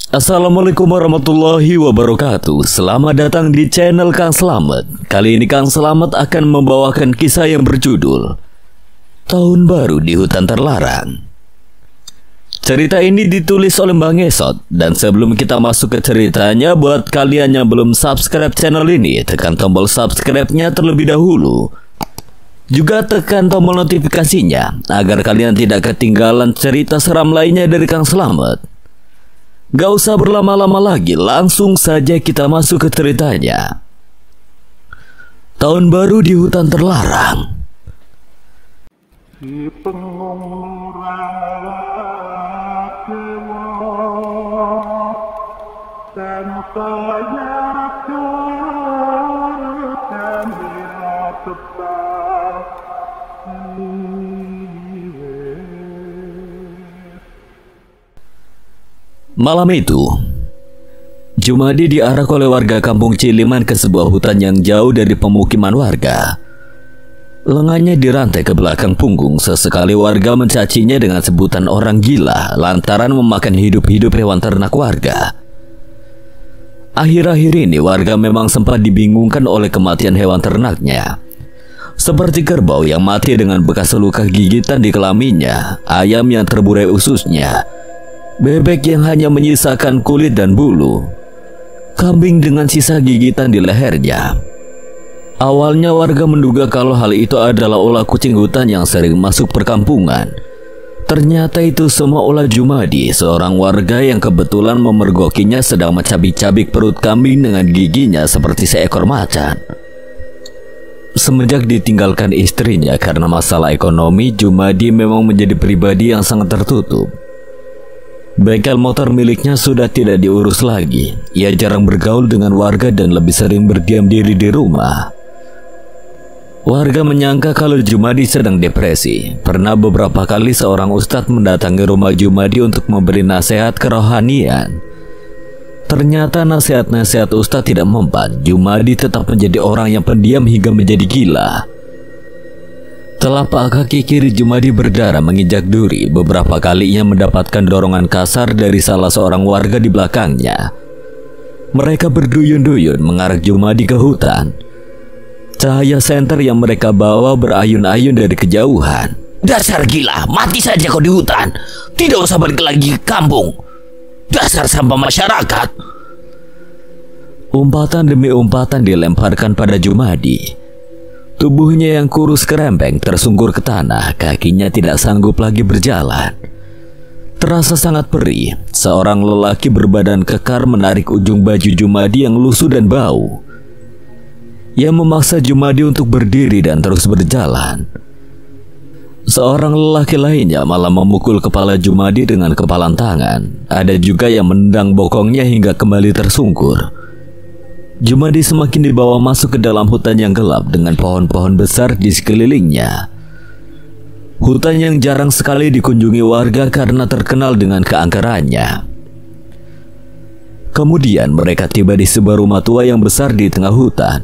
Assalamualaikum warahmatullahi wabarakatuh. Selamat datang di channel Kang Slamet. Kali ini Kang Slamet akan membawakan kisah yang berjudul Tahun Baru di Hutan Terlarang. Cerita ini ditulis oleh Bang Esot. Dan sebelum kita masuk ke ceritanya, buat kalian yang belum subscribe channel ini, tekan tombol subscribe-nya terlebih dahulu. Juga tekan tombol notifikasinya agar kalian tidak ketinggalan cerita seram lainnya dari Kang Slamet. Gak usah berlama-lama lagi, langsung saja kita masuk ke ceritanya. Tahun Baru di Hutan Terlarang. Si Malam itu, Jumadi diarak oleh warga kampung Ciliman ke sebuah hutan yang jauh dari pemukiman warga. Lengannya dirantai ke belakang punggung, sesekali warga mencacinya dengan sebutan orang gila lantaran memakan hidup-hidup hewan ternak warga. Akhir-akhir ini warga memang sempat dibingungkan oleh kematian hewan ternaknya, seperti kerbau yang mati dengan bekas luka gigitan di kelaminnya, ayam yang terburai ususnya, bebek yang hanya menyisakan kulit dan bulu, kambing dengan sisa gigitan di lehernya. Awalnya warga menduga kalau hal itu adalah ulah kucing hutan yang sering masuk perkampungan. Ternyata itu semua ulah Jumadi, seorang warga yang kebetulan memergokinya sedang mencabik-cabik perut kambing dengan giginya seperti seekor macan. Semenjak ditinggalkan istrinya karena masalah ekonomi, Jumadi memang menjadi pribadi yang sangat tertutup. Bengkel motor miliknya sudah tidak diurus lagi. Ia jarang bergaul dengan warga dan lebih sering berdiam diri di rumah. Warga menyangka kalau Jumadi sedang depresi. Pernah beberapa kali seorang ustadz mendatangi rumah Jumadi untuk memberi nasihat kerohanian. Ternyata nasihat-nasihat ustadz tidak mempan. Jumadi tetap menjadi orang yang pendiam hingga menjadi gila. Telapak kaki kiri Jumadi berdarah menginjak duri. Beberapa kali ia mendapatkan dorongan kasar dari salah seorang warga di belakangnya. Mereka berduyun-duyun mengarak Jumadi ke hutan. Cahaya senter yang mereka bawa berayun-ayun dari kejauhan. Dasar gila, mati saja kau di hutan. Tidak usah balik lagi ke kampung. Dasar sampah masyarakat. Umpatan demi umpatan dilemparkan pada Jumadi. Tubuhnya yang kurus kerempeng tersungkur ke tanah, kakinya tidak sanggup lagi berjalan. Terasa sangat perih. Seorang lelaki berbadan kekar menarik ujung baju Jumadi yang lusuh dan bau. Ia memaksa Jumadi untuk berdiri dan terus berjalan. Seorang lelaki lainnya malah memukul kepala Jumadi dengan kepalan tangan. Ada juga yang menendang bokongnya hingga kembali tersungkur. Jumadi semakin dibawa masuk ke dalam hutan yang gelap dengan pohon-pohon besar di sekelilingnya. Hutan yang jarang sekali dikunjungi warga karena terkenal dengan keangkerannya. Kemudian mereka tiba di sebuah rumah tua yang besar di tengah hutan.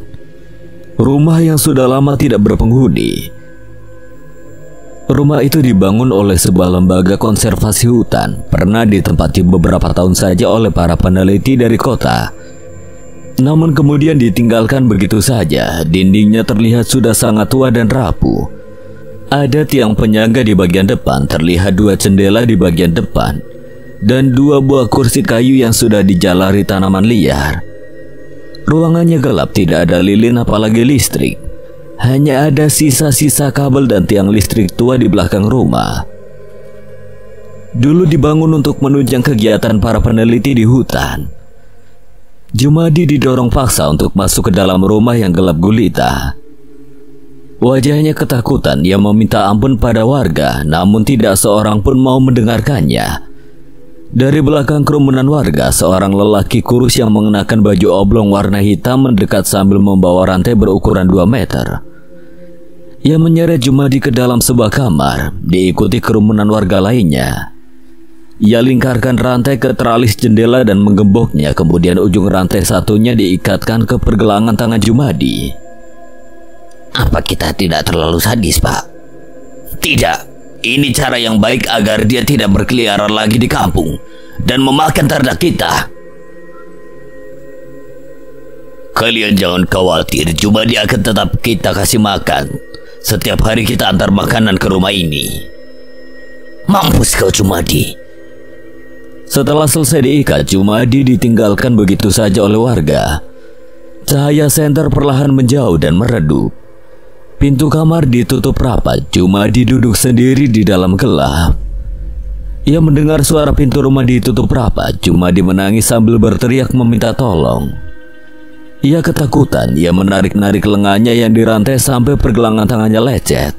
Rumah yang sudah lama tidak berpenghuni. Rumah itu dibangun oleh sebuah lembaga konservasi hutan. Pernah ditempati beberapa tahun saja oleh para peneliti dari kota. Namun kemudian ditinggalkan begitu saja. Dindingnya terlihat sudah sangat tua dan rapuh. Ada tiang penyangga di bagian depan, terlihat dua jendela di bagian depan, dan dua buah kursi kayu yang sudah dijalari tanaman liar. Ruangannya gelap, tidak ada lilin apalagi listrik. Hanya ada sisa-sisa kabel dan tiang listrik tua di belakang rumah. Dulu dibangun untuk menunjang kegiatan para peneliti di hutan. Jumadi didorong paksa untuk masuk ke dalam rumah yang gelap gulita. Wajahnya ketakutan. Ia meminta ampun pada warga, namun tidak seorang pun mau mendengarkannya. Dari belakang kerumunan warga, seorang lelaki kurus yang mengenakan baju oblong warna hitam mendekat sambil membawa rantai berukuran 2 meter. Ia menyeret Jumadi ke dalam sebuah kamar, diikuti kerumunan warga lainnya. Ia lingkarkan rantai ke teralis jendela dan menggemboknya, kemudian ujung rantai satunya diikatkan ke pergelangan tangan Jumadi. Apa kita tidak terlalu sadis, Pak? Tidak. Ini cara yang baik agar dia tidak berkeliaran lagi di kampung. dan memakan ternak kita. Kalian jangan khawatir, Jumadi akan tetap kita kasih makan. Setiap hari kita antar makanan ke rumah ini. Mampus kau, Jumadi. Setelah selesai diikat, Jumadi ditinggalkan begitu saja oleh warga. Cahaya senter perlahan menjauh dan meredup. Pintu kamar ditutup rapat. Jumadi duduk sendiri di dalam gelap. Ia mendengar suara pintu rumah ditutup rapat. Jumadi menangis sambil berteriak meminta tolong. Ia ketakutan. Ia menarik-narik lengannya yang dirantai sampai pergelangan tangannya lecet.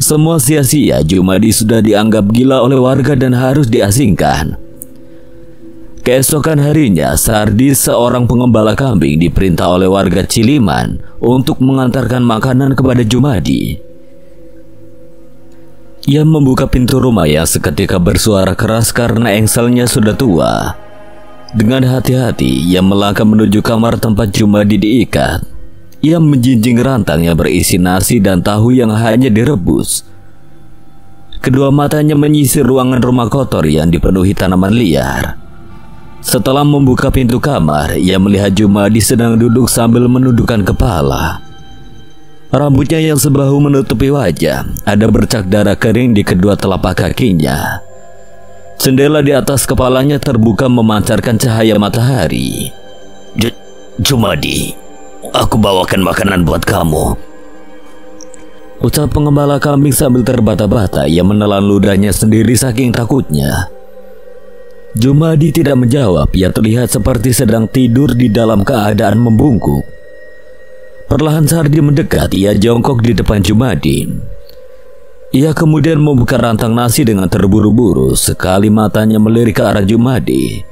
Semua sia-sia. Jumadi sudah dianggap gila oleh warga dan harus diasingkan. Keesokan harinya, Sardi, seorang pengembala kambing, diperintah oleh warga Ciliman untuk mengantarkan makanan kepada Jumadi. Ia membuka pintu rumah yang seketika bersuara keras karena engselnya sudah tua. Dengan hati-hati, ia melangkah menuju kamar tempat Jumadi diikat. Ia menjinjing rantang yang berisi nasi dan tahu yang hanya direbus. Kedua matanya menyisir ruangan rumah kotor yang dipenuhi tanaman liar. Setelah membuka pintu kamar, ia melihat Jumadi sedang duduk sambil menundukkan kepala. Rambutnya yang sebahu menutupi wajah, ada bercak darah kering di kedua telapak kakinya. Jendela di atas kepalanya terbuka memancarkan cahaya matahari. Jumadi, aku bawakan makanan buat kamu, ucap pengembala kambing sambil terbata-bata. Ia menelan ludahnya sendiri saking takutnya. Jumadi tidak menjawab. Ia terlihat seperti sedang tidur di dalam keadaan membungkuk. Perlahan Sardi mendekat. Ia jongkok di depan Jumadi. Ia kemudian membuka rantang nasi dengan terburu-buru. Sekali matanya melirik ke arah Jumadi.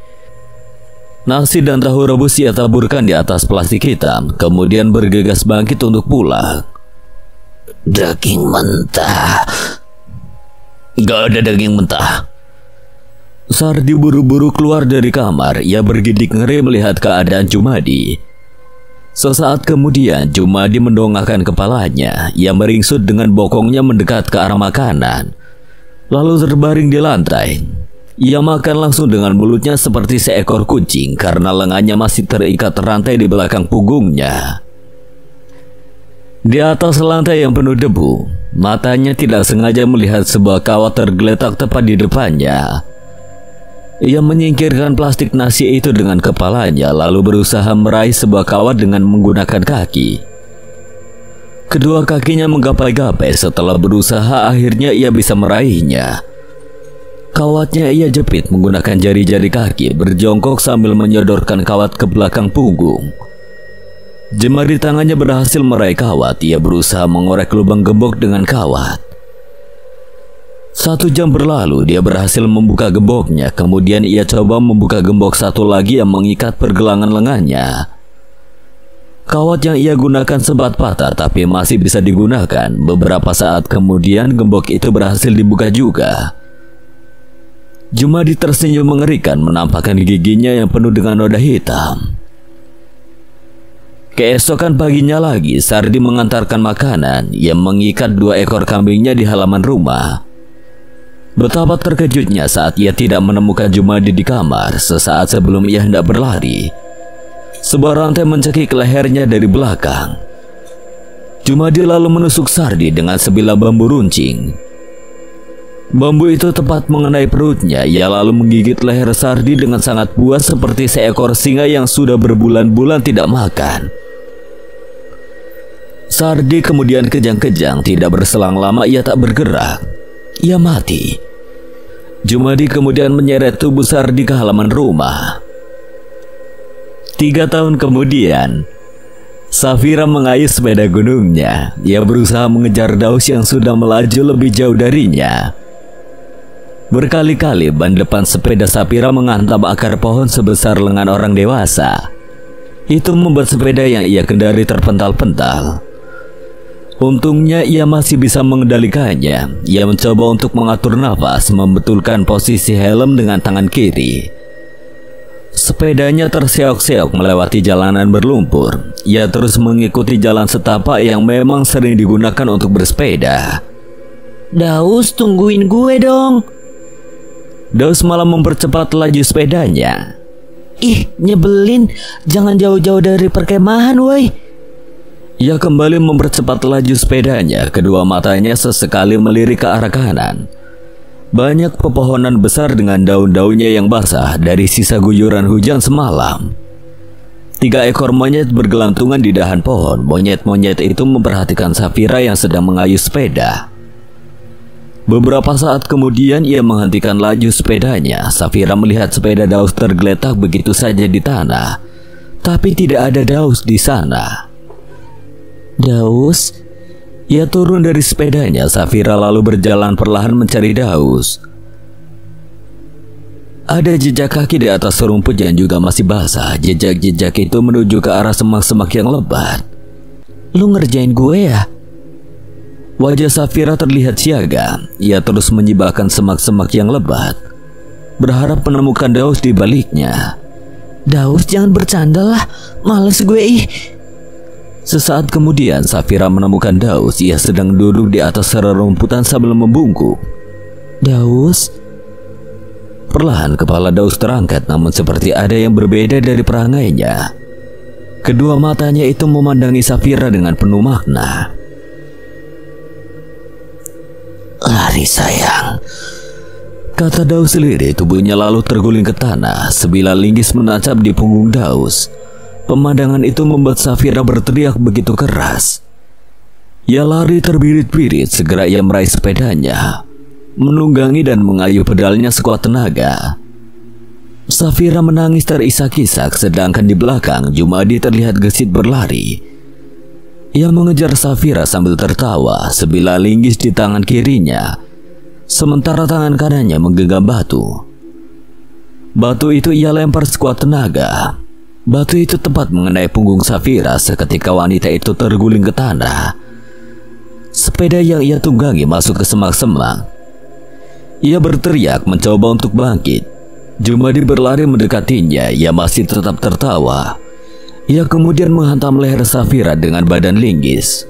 Nasi dan tahu rebus ia taburkan di atas plastik hitam, kemudian bergegas bangkit untuk pulang. Daging mentah. Gak ada daging mentah. Sardi buru-buru keluar dari kamar. Ia bergidik ngeri melihat keadaan Jumadi. Sesaat kemudian Jumadi mendongakkan kepalanya. Ia meringsut dengan bokongnya mendekat ke arah makanan, lalu terbaring di lantai. Ia makan langsung dengan mulutnya seperti seekor kucing karena lengannya masih terikat rantai di belakang punggungnya. Di atas lantai yang penuh debu, matanya tidak sengaja melihat sebuah kawat tergeletak tepat di depannya. Ia menyingkirkan plastik nasi itu dengan kepalanya, lalu berusaha meraih sebuah kawat dengan menggunakan kaki. Kedua kakinya menggapai-gapai. Setelah berusaha, akhirnya ia bisa meraihnya. Kawatnya ia jepit menggunakan jari-jari kaki, berjongkok sambil menyodorkan kawat ke belakang punggung. Jemari tangannya berhasil meraih kawat. Ia berusaha mengorek lubang gembok dengan kawat. 1 jam berlalu, dia berhasil membuka gemboknya. Kemudian ia coba membuka gembok satu lagi yang mengikat pergelangan lengannya. Kawat yang ia gunakan sempat patah, tapi masih bisa digunakan. Beberapa saat kemudian gembok itu berhasil dibuka juga. Jumadi tersenyum mengerikan, menampakkan giginya yang penuh dengan noda hitam. Keesokan paginya lagi, Sardi mengantarkan makanan. Ia mengikat 2 ekor kambingnya di halaman rumah. Betapa terkejutnya saat ia tidak menemukan Jumadi di kamar. Sesaat sebelum ia hendak berlari, sebuah rantai mencekik lehernya dari belakang. Jumadi lalu menusuk Sardi dengan sebilah bambu runcing. Bambu itu tepat mengenai perutnya. Ia lalu menggigit leher Sardi dengan sangat puas seperti seekor singa yang sudah berbulan-bulan tidak makan. Sardi kemudian kejang-kejang. Tidak berselang lama ia tak bergerak. Ia mati. Jumadi kemudian menyeret tubuh Sardi ke halaman rumah. 3 tahun kemudian, Safira mengayuh sepeda gunungnya. Ia berusaha mengejar Daus yang sudah melaju lebih jauh darinya. Berkali-kali ban depan sepeda Safira menghantam akar pohon sebesar lengan orang dewasa. Itu membuat sepeda yang ia kendari terpental-pental. Untungnya ia masih bisa mengendalikannya. Ia mencoba untuk mengatur nafas, membetulkan posisi helm dengan tangan kiri. Sepedanya terseok-seok melewati jalanan berlumpur. Ia terus mengikuti jalan setapak yang memang sering digunakan untuk bersepeda. Daus, tungguin gue dong. Daus malah mempercepat laju sepedanya. Ih, nyebelin. Jangan jauh-jauh dari perkemahan, woi. Ia kembali mempercepat laju sepedanya. Kedua matanya sesekali melirik ke arah kanan. Banyak pepohonan besar dengan daun-daunnya yang basah dari sisa guyuran hujan semalam. 3 ekor monyet bergelantungan di dahan pohon. Monyet-monyet itu memperhatikan Safira yang sedang mengayuh sepeda. Beberapa saat kemudian ia menghentikan laju sepedanya. Safira melihat sepeda Daus tergeletak begitu saja di tanah, tapi tidak ada Daus di sana. Daus? Ia turun dari sepedanya. Safira lalu berjalan perlahan mencari Daus. Ada jejak kaki di atas rumput yang juga masih basah. Jejak-jejak itu menuju ke arah semak-semak yang lebat. Lu ngerjain gue ya? Wajah Safira terlihat siaga. Ia terus menyibakkan semak-semak yang lebat, berharap menemukan Daus di baliknya. Daus, jangan bercanda lah. Males gue ih. Sesaat kemudian Safira menemukan Daus. Ia sedang duduk di atas rerumputan sambil membungkuk. Daus? Perlahan kepala Daus terangkat, namun seperti ada yang berbeda dari perangainya. Kedua matanya itu memandangi Safira dengan penuh makna. Lari sayang, kata Daus lirih. Tubuhnya lalu terguling ke tanah. Sebilah linggis menancap di punggung Daus. Pemandangan itu membuat Safira berteriak begitu keras. Ia lari terbirit-birit. Segera ia meraih sepedanya, menunggangi dan mengayuh pedalnya sekuat tenaga. Safira menangis terisak-isak, sedangkan di belakang Jumadi terlihat gesit berlari. Ia mengejar Safira sambil tertawa. Sebilah linggis di tangan kirinya, sementara tangan kanannya menggenggam batu. Batu itu ia lempar sekuat tenaga. Batu itu tepat mengenai punggung Safira. Seketika wanita itu terguling ke tanah. Sepeda yang ia tunggangi masuk ke semak-semak. Ia berteriak mencoba untuk bangkit. Jumadi berlari mendekatinya. Ia masih tetap tertawa. Ia kemudian menghantam leher Safira dengan badan linggis.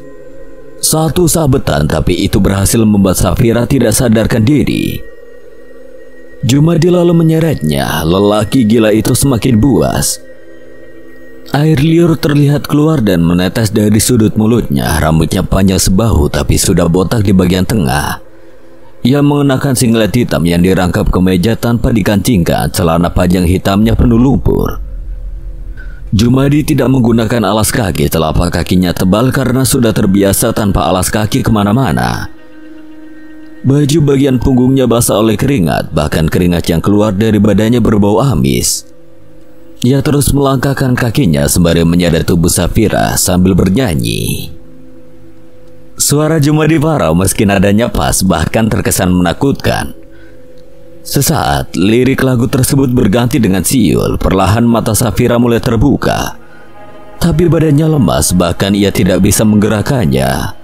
Satu sabetan, tapi itu berhasil membuat Safira tidak sadarkan diri. Jumadi lalu menyeretnya. Lelaki gila itu semakin buas. Air liur terlihat keluar dan menetes dari sudut mulutnya. Rambutnya panjang sebahu tapi sudah botak di bagian tengah. Ia mengenakan singlet hitam yang dirangkap ke meja tanpa dikancingkan. Celana panjang hitamnya penuh lumpur. Jumadi tidak menggunakan alas kaki. Telapak kakinya tebal karena sudah terbiasa tanpa alas kaki kemana-mana. Baju bagian punggungnya basah oleh keringat. Bahkan keringat yang keluar dari badannya berbau amis. Ia terus melangkahkan kakinya sembari menyadap tubuh Safira sambil bernyanyi. Suara Jumadi parau meski nadanya pas, bahkan terkesan menakutkan. Sesaat, lirik lagu tersebut berganti dengan siul. Perlahan mata Safira mulai terbuka, tapi badannya lemas, bahkan ia tidak bisa menggerakkannya.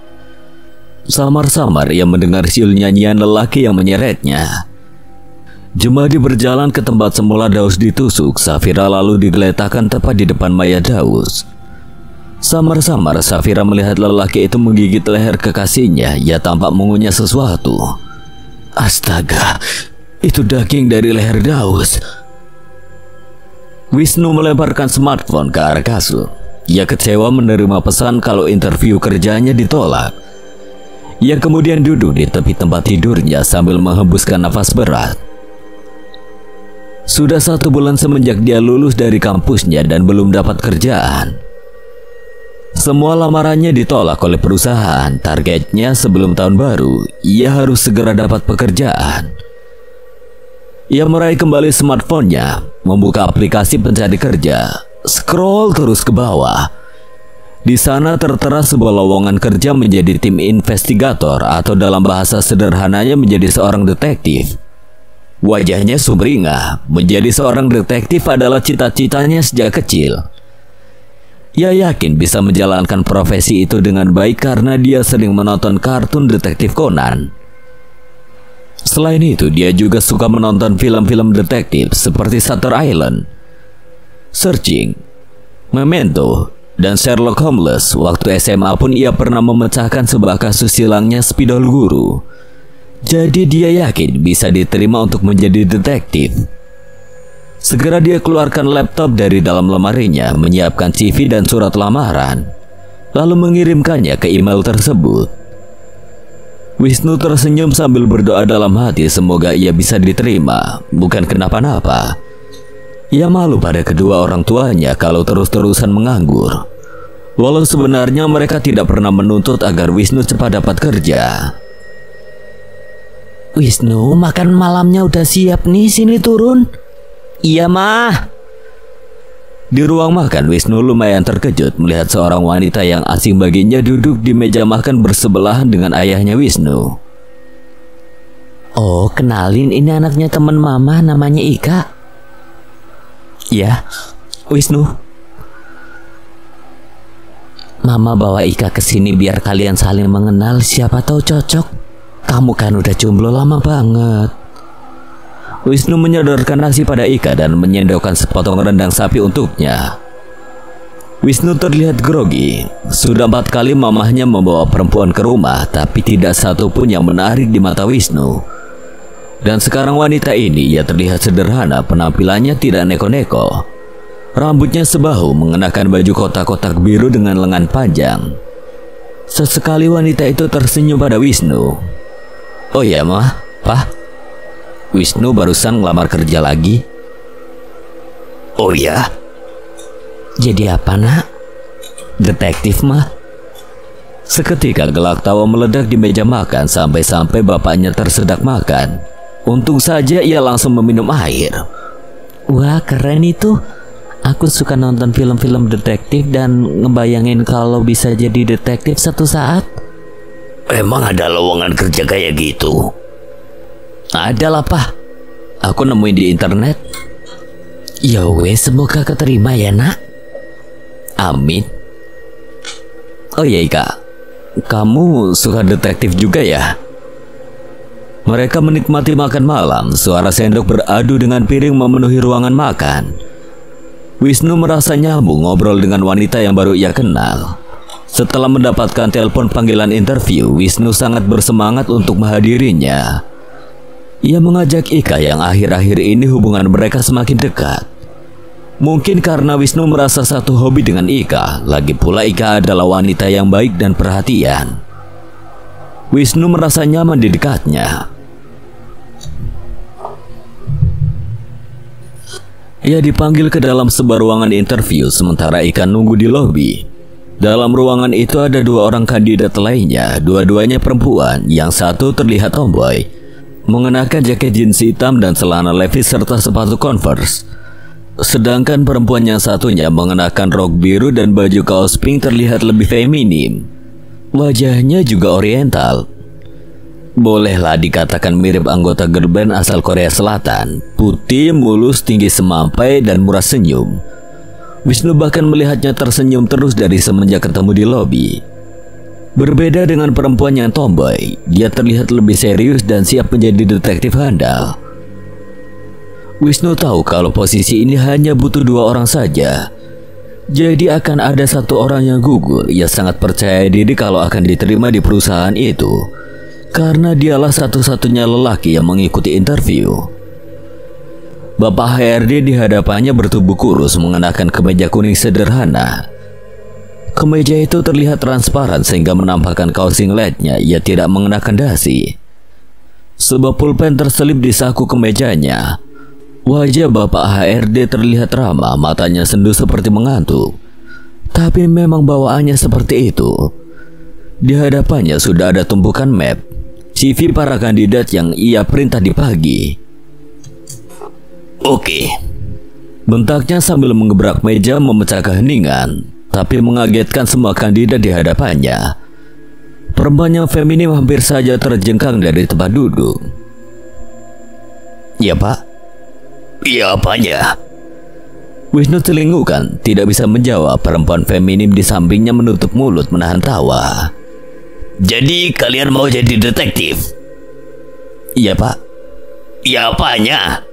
Samar-samar ia mendengar siul nyanyian lelaki yang menyeretnya. Jumadi berjalan ke tempat semula Daus ditusuk. Safira lalu digeletakkan tepat di depan mayat Daus. Samar-samar Safira melihat lelaki itu menggigit leher kekasihnya. Ia tampak mengunyah sesuatu. Astaga, itu daging dari leher Daus. Wisnu melemparkan smartphone ke arah kasur. Ia kecewa menerima pesan kalau interview kerjanya ditolak. Ia kemudian duduk di tepi tempat tidurnya sambil menghembuskan nafas berat. Sudah 1 bulan semenjak dia lulus dari kampusnya dan belum dapat kerjaan. Semua lamarannya ditolak oleh perusahaan. Targetnya sebelum tahun baru, ia harus segera dapat pekerjaan. Ia meraih kembali smartphone-nya, membuka aplikasi pencari kerja, scroll terus ke bawah. Di sana tertera sebuah lowongan kerja menjadi tim investigator, atau dalam bahasa sederhananya menjadi seorang detektif. Wajahnya sumringah. Menjadi seorang detektif adalah cita-citanya sejak kecil. Ia yakin bisa menjalankan profesi itu dengan baik karena dia sering menonton kartun detektif Conan. Selain itu, dia juga suka menonton film-film detektif seperti Shutter Island, Searching, Memento, dan Sherlock Holmes. Waktu SMA pun ia pernah memecahkan sebuah kasus hilangnya spidol guru. Jadi dia yakin bisa diterima untuk menjadi detektif. Segera dia keluarkan laptop dari dalam lemarinya, menyiapkan CV dan surat lamaran, lalu mengirimkannya ke email tersebut. Wisnu tersenyum sambil berdoa dalam hati semoga ia bisa diterima, bukan kenapa-napa. Ia malu pada kedua orang tuanya kalau terus-terusan menganggur. Walau sebenarnya mereka tidak pernah menuntut agar Wisnu cepat dapat kerja. Wisnu, makan malamnya udah siap nih, sini turun. Iya, Mah. Di ruang makan, Wisnu lumayan terkejut melihat seorang wanita yang asing baginya duduk di meja makan bersebelahan dengan ayahnya Wisnu. Oh, kenalin, ini anaknya teman Mama, namanya Ika. Ya, Wisnu. Mama bawa Ika ke sini biar kalian saling mengenal, siapa tahu cocok. Kamu kan udah jomblo lama banget. Wisnu menyodorkan nasi pada Ika dan menyendokkan sepotong rendang sapi untuknya. Wisnu terlihat grogi. Sudah 4 kali mamahnya membawa perempuan ke rumah, tapi tidak satu pun yang menarik di mata Wisnu. Dan sekarang wanita ini ia terlihat sederhana, penampilannya tidak neko-neko. Rambutnya sebahu, mengenakan baju kotak-kotak biru dengan lengan panjang. Sesekali wanita itu tersenyum pada Wisnu. Oh ya, Mah, Pak. Wisnu barusan ngelamar kerja lagi. Oh ya? Jadi apa, Nak? Detektif, Mah. Seketika gelak tawa meledak di meja makan sampai-sampai bapaknya tersedak makan. Untung saja ia langsung meminum air. Wah, keren itu. Aku suka nonton film-film detektif dan ngebayangin kalau bisa jadi detektif satu saat. Emang ada lowongan kerja kayak gitu? Ada lah, Pak. Aku nemuin di internet. Ya wes, semoga keterima ya, Nak. Amin. Oh iya, Ika, kamu suka detektif juga ya? Mereka menikmati makan malam. Suara sendok beradu dengan piring memenuhi ruangan makan. Wisnu merasa nyambung ngobrol dengan wanita yang baru ia kenal. Setelah mendapatkan telepon panggilan interview, Wisnu sangat bersemangat untuk menghadirinya. Ia mengajak Ika yang akhir-akhir ini hubungan mereka semakin dekat. Mungkin karena Wisnu merasa satu hobi dengan Ika, lagi pula Ika adalah wanita yang baik dan perhatian. Wisnu merasa nyaman di dekatnya. Ia dipanggil ke dalam sebuah ruangan interview sementara Ika nunggu di lobi. Dalam ruangan itu ada 2 orang kandidat lainnya, dua-duanya perempuan, yang satu terlihat tomboy, mengenakan jaket jeans hitam dan celana levis serta sepatu Converse. Sedangkan perempuan yang satunya mengenakan rok biru dan baju kaos pink terlihat lebih feminim. Wajahnya juga oriental. Bolehlah dikatakan mirip anggota girl band asal Korea Selatan. Putih, mulus, tinggi semampai, dan murah senyum. Wisnu bahkan melihatnya tersenyum terus dari semenjak ketemu di lobi. Berbeda dengan perempuan yang tomboy, dia terlihat lebih serius dan siap menjadi detektif handal. Wisnu tahu kalau posisi ini hanya butuh 2 orang saja. Jadi akan ada 1 orang yang gugur. Ia sangat percaya diri kalau akan diterima di perusahaan itu, karena dialah satu-satunya lelaki yang mengikuti interview. Bapak HRD di hadapannya bertubuh kurus mengenakan kemeja kuning sederhana. Kemeja itu terlihat transparan sehingga menampakkan kaos singletnya. Ia tidak mengenakan dasi. Sebuah pulpen terselip di saku kemejanya. Wajah Bapak HRD terlihat ramah, matanya sendu seperti mengantuk. Tapi memang bawaannya seperti itu. Di hadapannya sudah ada tumpukan map, CV para kandidat yang ia print tadi pagi. Oke, bentaknya sambil mengebrak meja memecah keheningan, tapi mengagetkan semua kandidat di hadapannya. Perempuan yang feminim hampir saja terjengkang dari tempat duduk. Ya, Pak. Iya, apanya? Wisnu celingkukan, tidak bisa menjawab. Perempuan feminim di sampingnya menutup mulut menahan tawa. Jadi kalian mau jadi detektif? Iya, Pak. Ya, apanya?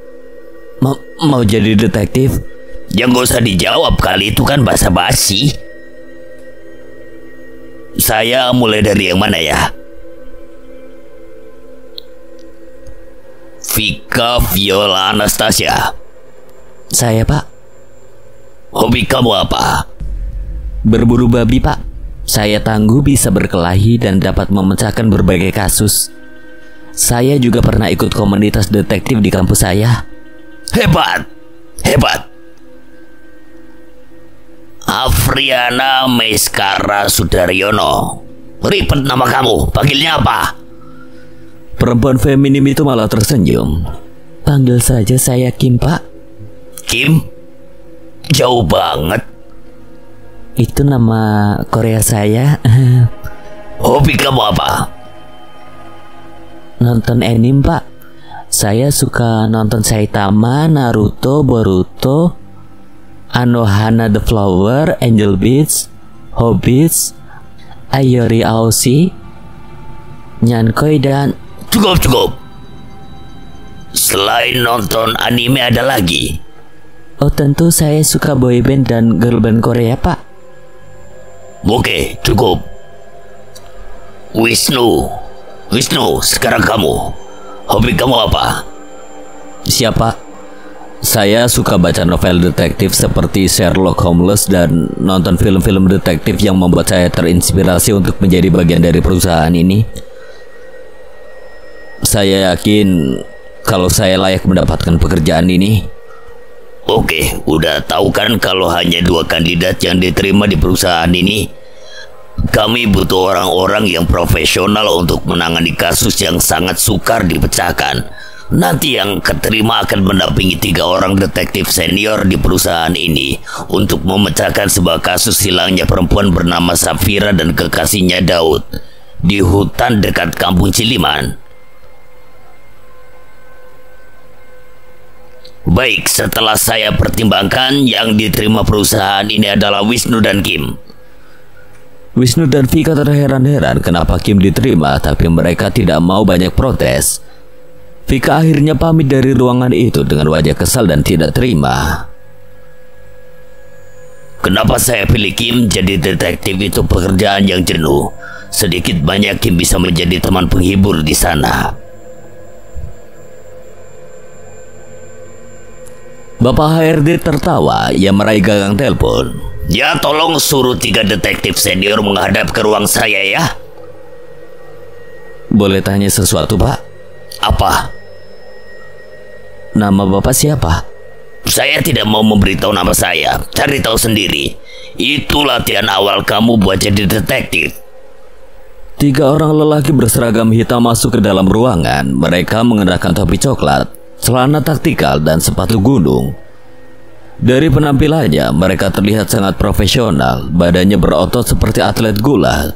Mau jadi detektif? Ya nggak usah dijawab kali, itu kan basa-basi. Saya mulai dari yang mana ya? Vika Viola Anastasia. Saya, Pak. Hobi kamu apa? Berburu babi, Pak. Saya tangguh, bisa berkelahi, dan dapat memecahkan berbagai kasus. Saya juga pernah ikut komunitas detektif di kampus saya. Hebat, hebat. Afriana Meiskara Sudaryono. Ribet nama kamu, panggilnya apa? Perempuan feminim itu malah tersenyum. Panggil saja saya Kim, Pak. Kim? Jauh banget. Itu nama Korea saya. Hobi kamu apa? Nonton anime, Pak. Saya suka nonton Saitama, Naruto, Boruto, Anohana the Flower, Angel Beats, Hobbits, Ayori Aoshi, Nyankoi, dan... Cukup. Selain nonton anime ada lagi? Oh, tentu saya suka boyband dan girlband Korea, Pak. Oke, cukup. Wisnu, sekarang kamu. Hobi kamu apa? Siapa? Saya suka baca novel detektif seperti Sherlock Holmes dan nonton film-film detektif yang membuat saya terinspirasi untuk menjadi bagian dari perusahaan ini. Saya yakin kalau saya layak mendapatkan pekerjaan ini. Oke, udah tahu kan kalau hanya 2 kandidat yang diterima di perusahaan ini? Kami butuh orang-orang yang profesional untuk menangani kasus yang sangat sukar dipecahkan. Nanti yang keterima akan mendampingi 3 orang detektif senior di perusahaan ini untuk memecahkan sebuah kasus hilangnya perempuan bernama Safira dan kekasihnya Daud di hutan dekat kampung Ciliman. Baik, setelah saya pertimbangkan, yang diterima perusahaan ini adalah Wisnu dan Kim. Wisnu dan Vika terheran-heran kenapa Kim diterima, tapi mereka tidak mau banyak protes. Vika akhirnya pamit dari ruangan itu dengan wajah kesal dan tidak terima. Kenapa saya pilih Kim jadi detektif itu pekerjaan yang jenuh. Sedikit banyak Kim bisa menjadi teman penghibur di sana. Bapak HRD tertawa, ia meraih gagang telepon. Ya, tolong suruh 3 detektif senior menghadap ke ruang saya ya. Boleh tanya sesuatu, Pak? Apa? Nama Bapak siapa? Saya tidak mau memberitahu nama saya. Cari tahu sendiri. Itu latihan awal kamu buat jadi detektif. 3 orang lelaki berseragam hitam masuk ke dalam ruangan. Mereka mengenakan topi coklat, celana taktikal, dan sepatu gunung. Dari penampilannya, mereka terlihat sangat profesional. Badannya berotot seperti atlet gulat.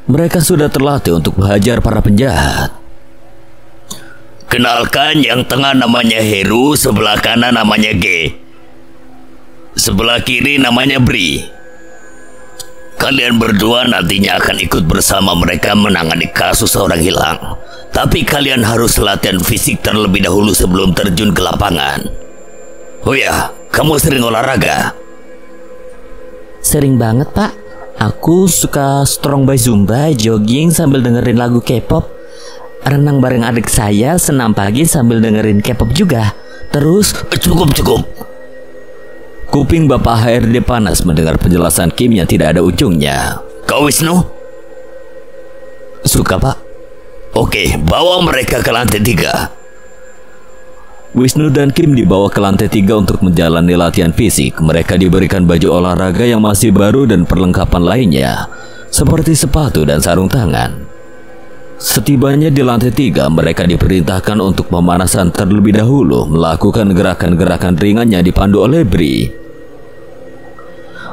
Mereka sudah terlatih untuk menghajar para penjahat. Kenalkan, yang tengah namanya Heru, sebelah kanan namanya G, sebelah kiri namanya Bri. Kalian berdua nantinya akan ikut bersama mereka menangani kasus orang hilang. Tapi kalian harus latihan fisik terlebih dahulu sebelum terjun ke lapangan. Oh ya, kamu sering olahraga? Sering banget, Pak. Aku suka strong by zumba, jogging sambil dengerin lagu K-pop, renang bareng adik saya, senam pagi sambil dengerin K-pop juga. Terus... Cukup. Kuping Bapak HRD panas mendengar penjelasan Kim yang tidak ada ujungnya. Kau Wisnu? Suka, Pak. Oke, bawa mereka ke lantai 3. Wisnu dan Kim dibawa ke lantai 3 untuk menjalani latihan fisik. Mereka diberikan baju olahraga yang masih baru dan perlengkapan lainnya, seperti sepatu dan sarung tangan. Setibanya di lantai 3, mereka diperintahkan untuk pemanasan terlebih dahulu, melakukan gerakan-gerakan ringan yang dipandu oleh Bri.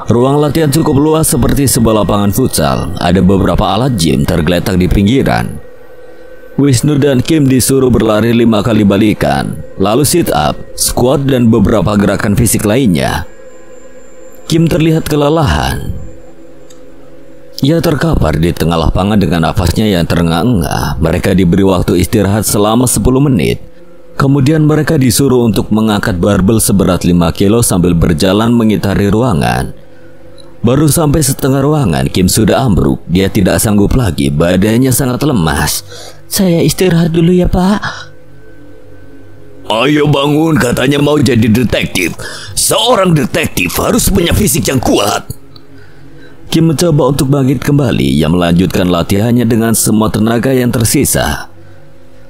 Ruang latihan cukup luas seperti sebuah lapangan futsal. Ada beberapa alat gym tergeletak di pinggiran. Wisnu dan Kim disuruh berlari 5 kali balikan, lalu sit up, squat, dan beberapa gerakan fisik lainnya. Kim terlihat kelelahan. Ia terkapar di tengah lapangan dengan nafasnya yang terengah-engah. Mereka diberi waktu istirahat selama 10 menit. Kemudian mereka disuruh untuk mengangkat barbel seberat 5 kilo sambil berjalan mengitari ruangan. Baru sampai setengah ruangan, Kim sudah ambruk. Dia tidak sanggup lagi, badannya sangat lemas. Saya istirahat dulu ya, Pak. Ayo bangun, katanya mau jadi detektif. Seorang detektif harus punya fisik yang kuat. Kim mencoba untuk bangkit kembali. Ia melanjutkan latihannya dengan semua tenaga yang tersisa.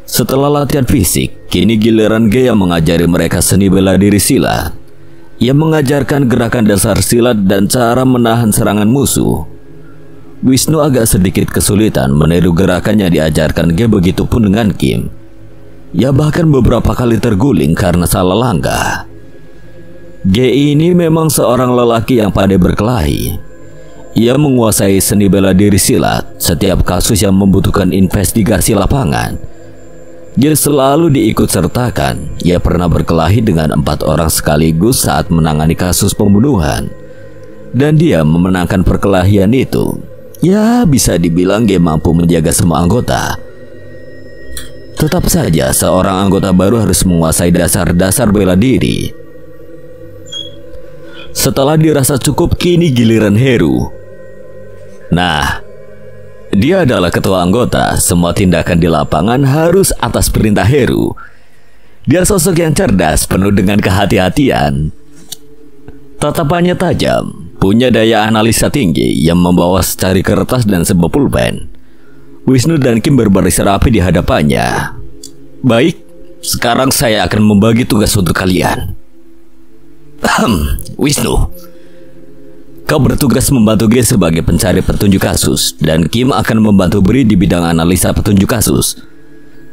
Setelah latihan fisik, kini giliran Ge yang mengajari mereka seni bela diri silat. Ia mengajarkan gerakan dasar silat dan cara menahan serangan musuh. Wisnu agak sedikit kesulitan meniru gerakan yang diajarkan Ge, begitupun dengan Kim. Ia bahkan beberapa kali terguling karena salah langkah. Ge ini memang seorang lelaki yang pandai berkelahi. Ia menguasai seni bela diri silat. Setiap kasus yang membutuhkan investigasi lapangan, dia selalu diikut sertakan. Ia pernah berkelahi dengan 4 orang sekaligus saat menangani kasus pembunuhan, dan dia memenangkan perkelahian itu. Ya, bisa dibilang Ge mampu menjaga semua anggota. Tetap saja seorang anggota baru harus menguasai dasar-dasar bela diri. Setelah dirasa cukup, kini giliran Heru. Nah, dia adalah ketua anggota. Semua tindakan di lapangan harus atas perintah Heru. Dia sosok yang cerdas, penuh dengan kehati-hatian. Tatapannya tajam, punya daya analisa tinggi, yang membawa secari kertas dan sebuah pulpen. Wisnu dan Kim berbaris rapi di hadapannya. Baik, sekarang saya akan membagi tugas untuk kalian. Wisnu, kau bertugas membantu Ge sebagai pencari petunjuk kasus, dan Kim akan membantu Bri di bidang analisa petunjuk kasus.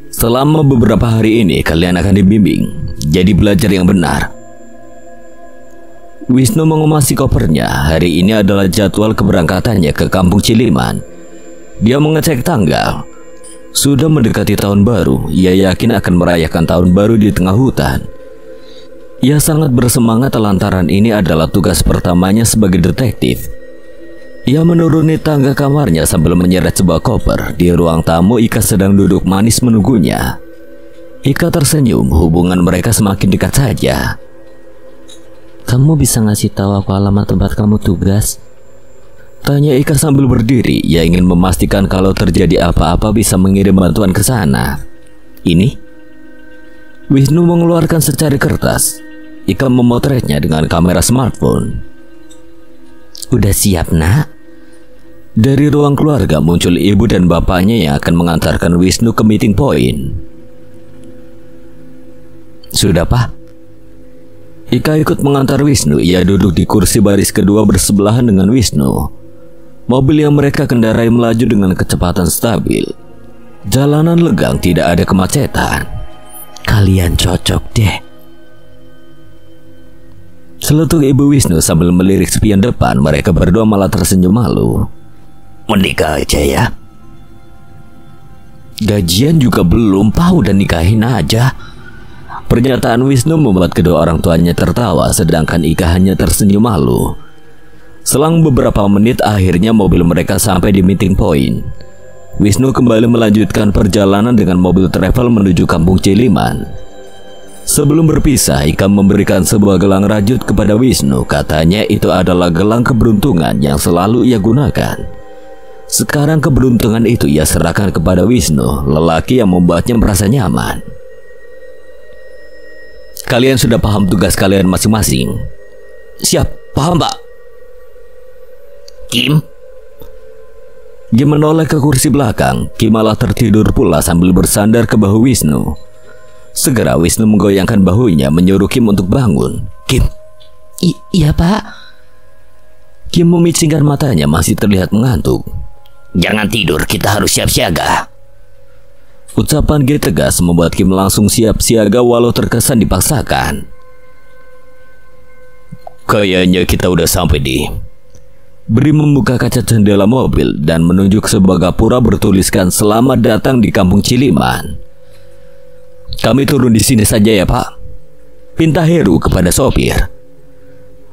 Selama beberapa hari ini kalian akan dibimbing, jadi belajar yang benar. Wisnu mengumasi kopernya. Hari ini adalah jadwal keberangkatannya ke Kampung Ciliman. Dia mengecek tanggal. Sudah mendekati tahun baru. Ia yakin akan merayakan tahun baru di tengah hutan. Ia sangat bersemangat lantaran ini adalah tugas pertamanya sebagai detektif. Ia menuruni tangga kamarnya sambil menyeret sebuah koper. Di ruang tamu, Ika sedang duduk manis menunggunya. Ika tersenyum. Hubungan mereka semakin dekat saja. Kamu bisa ngasih tahu aku alamat tempat kamu tugas? Tanya Ika sambil berdiri. Ia ingin memastikan kalau terjadi apa-apa bisa mengirim bantuan ke sana. Ini? Wisnu mengeluarkan secari kertas. Ika memotretnya dengan kamera smartphone. Udah siap, Nak? Dari ruang keluarga muncul ibu dan bapaknya yang akan mengantarkan Wisnu ke meeting point. Sudah, Pak? Ika ikut mengantar Wisnu. Ia duduk di kursi baris kedua bersebelahan dengan Wisnu. Mobil yang mereka kendarai melaju dengan kecepatan stabil. Jalanan legang, tidak ada kemacetan. Kalian cocok deh. Seletuk ibu Wisnu sambil melirik spion depan. Mereka berdua malah tersenyum malu. Menikah aja ya? Gajian juga belum, Pak, udah nikahin aja. Pernyataan Wisnu membuat kedua orang tuanya tertawa, sedangkan Ika hanya tersenyum malu. Selang beberapa menit, akhirnya mobil mereka sampai di meeting point. Wisnu kembali melanjutkan perjalanan dengan mobil travel menuju Kampung Ciliman. Sebelum berpisah, Ika memberikan sebuah gelang rajut kepada Wisnu. Katanya itu adalah gelang keberuntungan yang selalu ia gunakan. Sekarang keberuntungan itu ia serahkan kepada Wisnu, lelaki yang membuatnya merasa nyaman. Kalian sudah paham tugas kalian masing-masing? Siap, paham, Pak. Kim? Kim menoleh ke kursi belakang. Kim malah tertidur pula sambil bersandar ke bahu Wisnu. Segera Wisnu menggoyangkan bahunya, menyuruh Kim untuk bangun. Kim. Iya, Pak. Kim memicingkan matanya, masih terlihat mengantuk. Jangan tidur, kita harus siap siaga. Ucapan G tegas membuat Kim langsung siap siaga walau terkesan dipaksakan. Kayaknya kita udah sampai di... Bri membuka kaca jendela mobil dan menunjuk sebuah gapura bertuliskan "Selamat datang di Kampung Ciliman." Kami turun di sini saja ya, Pak, pinta Heru kepada sopir.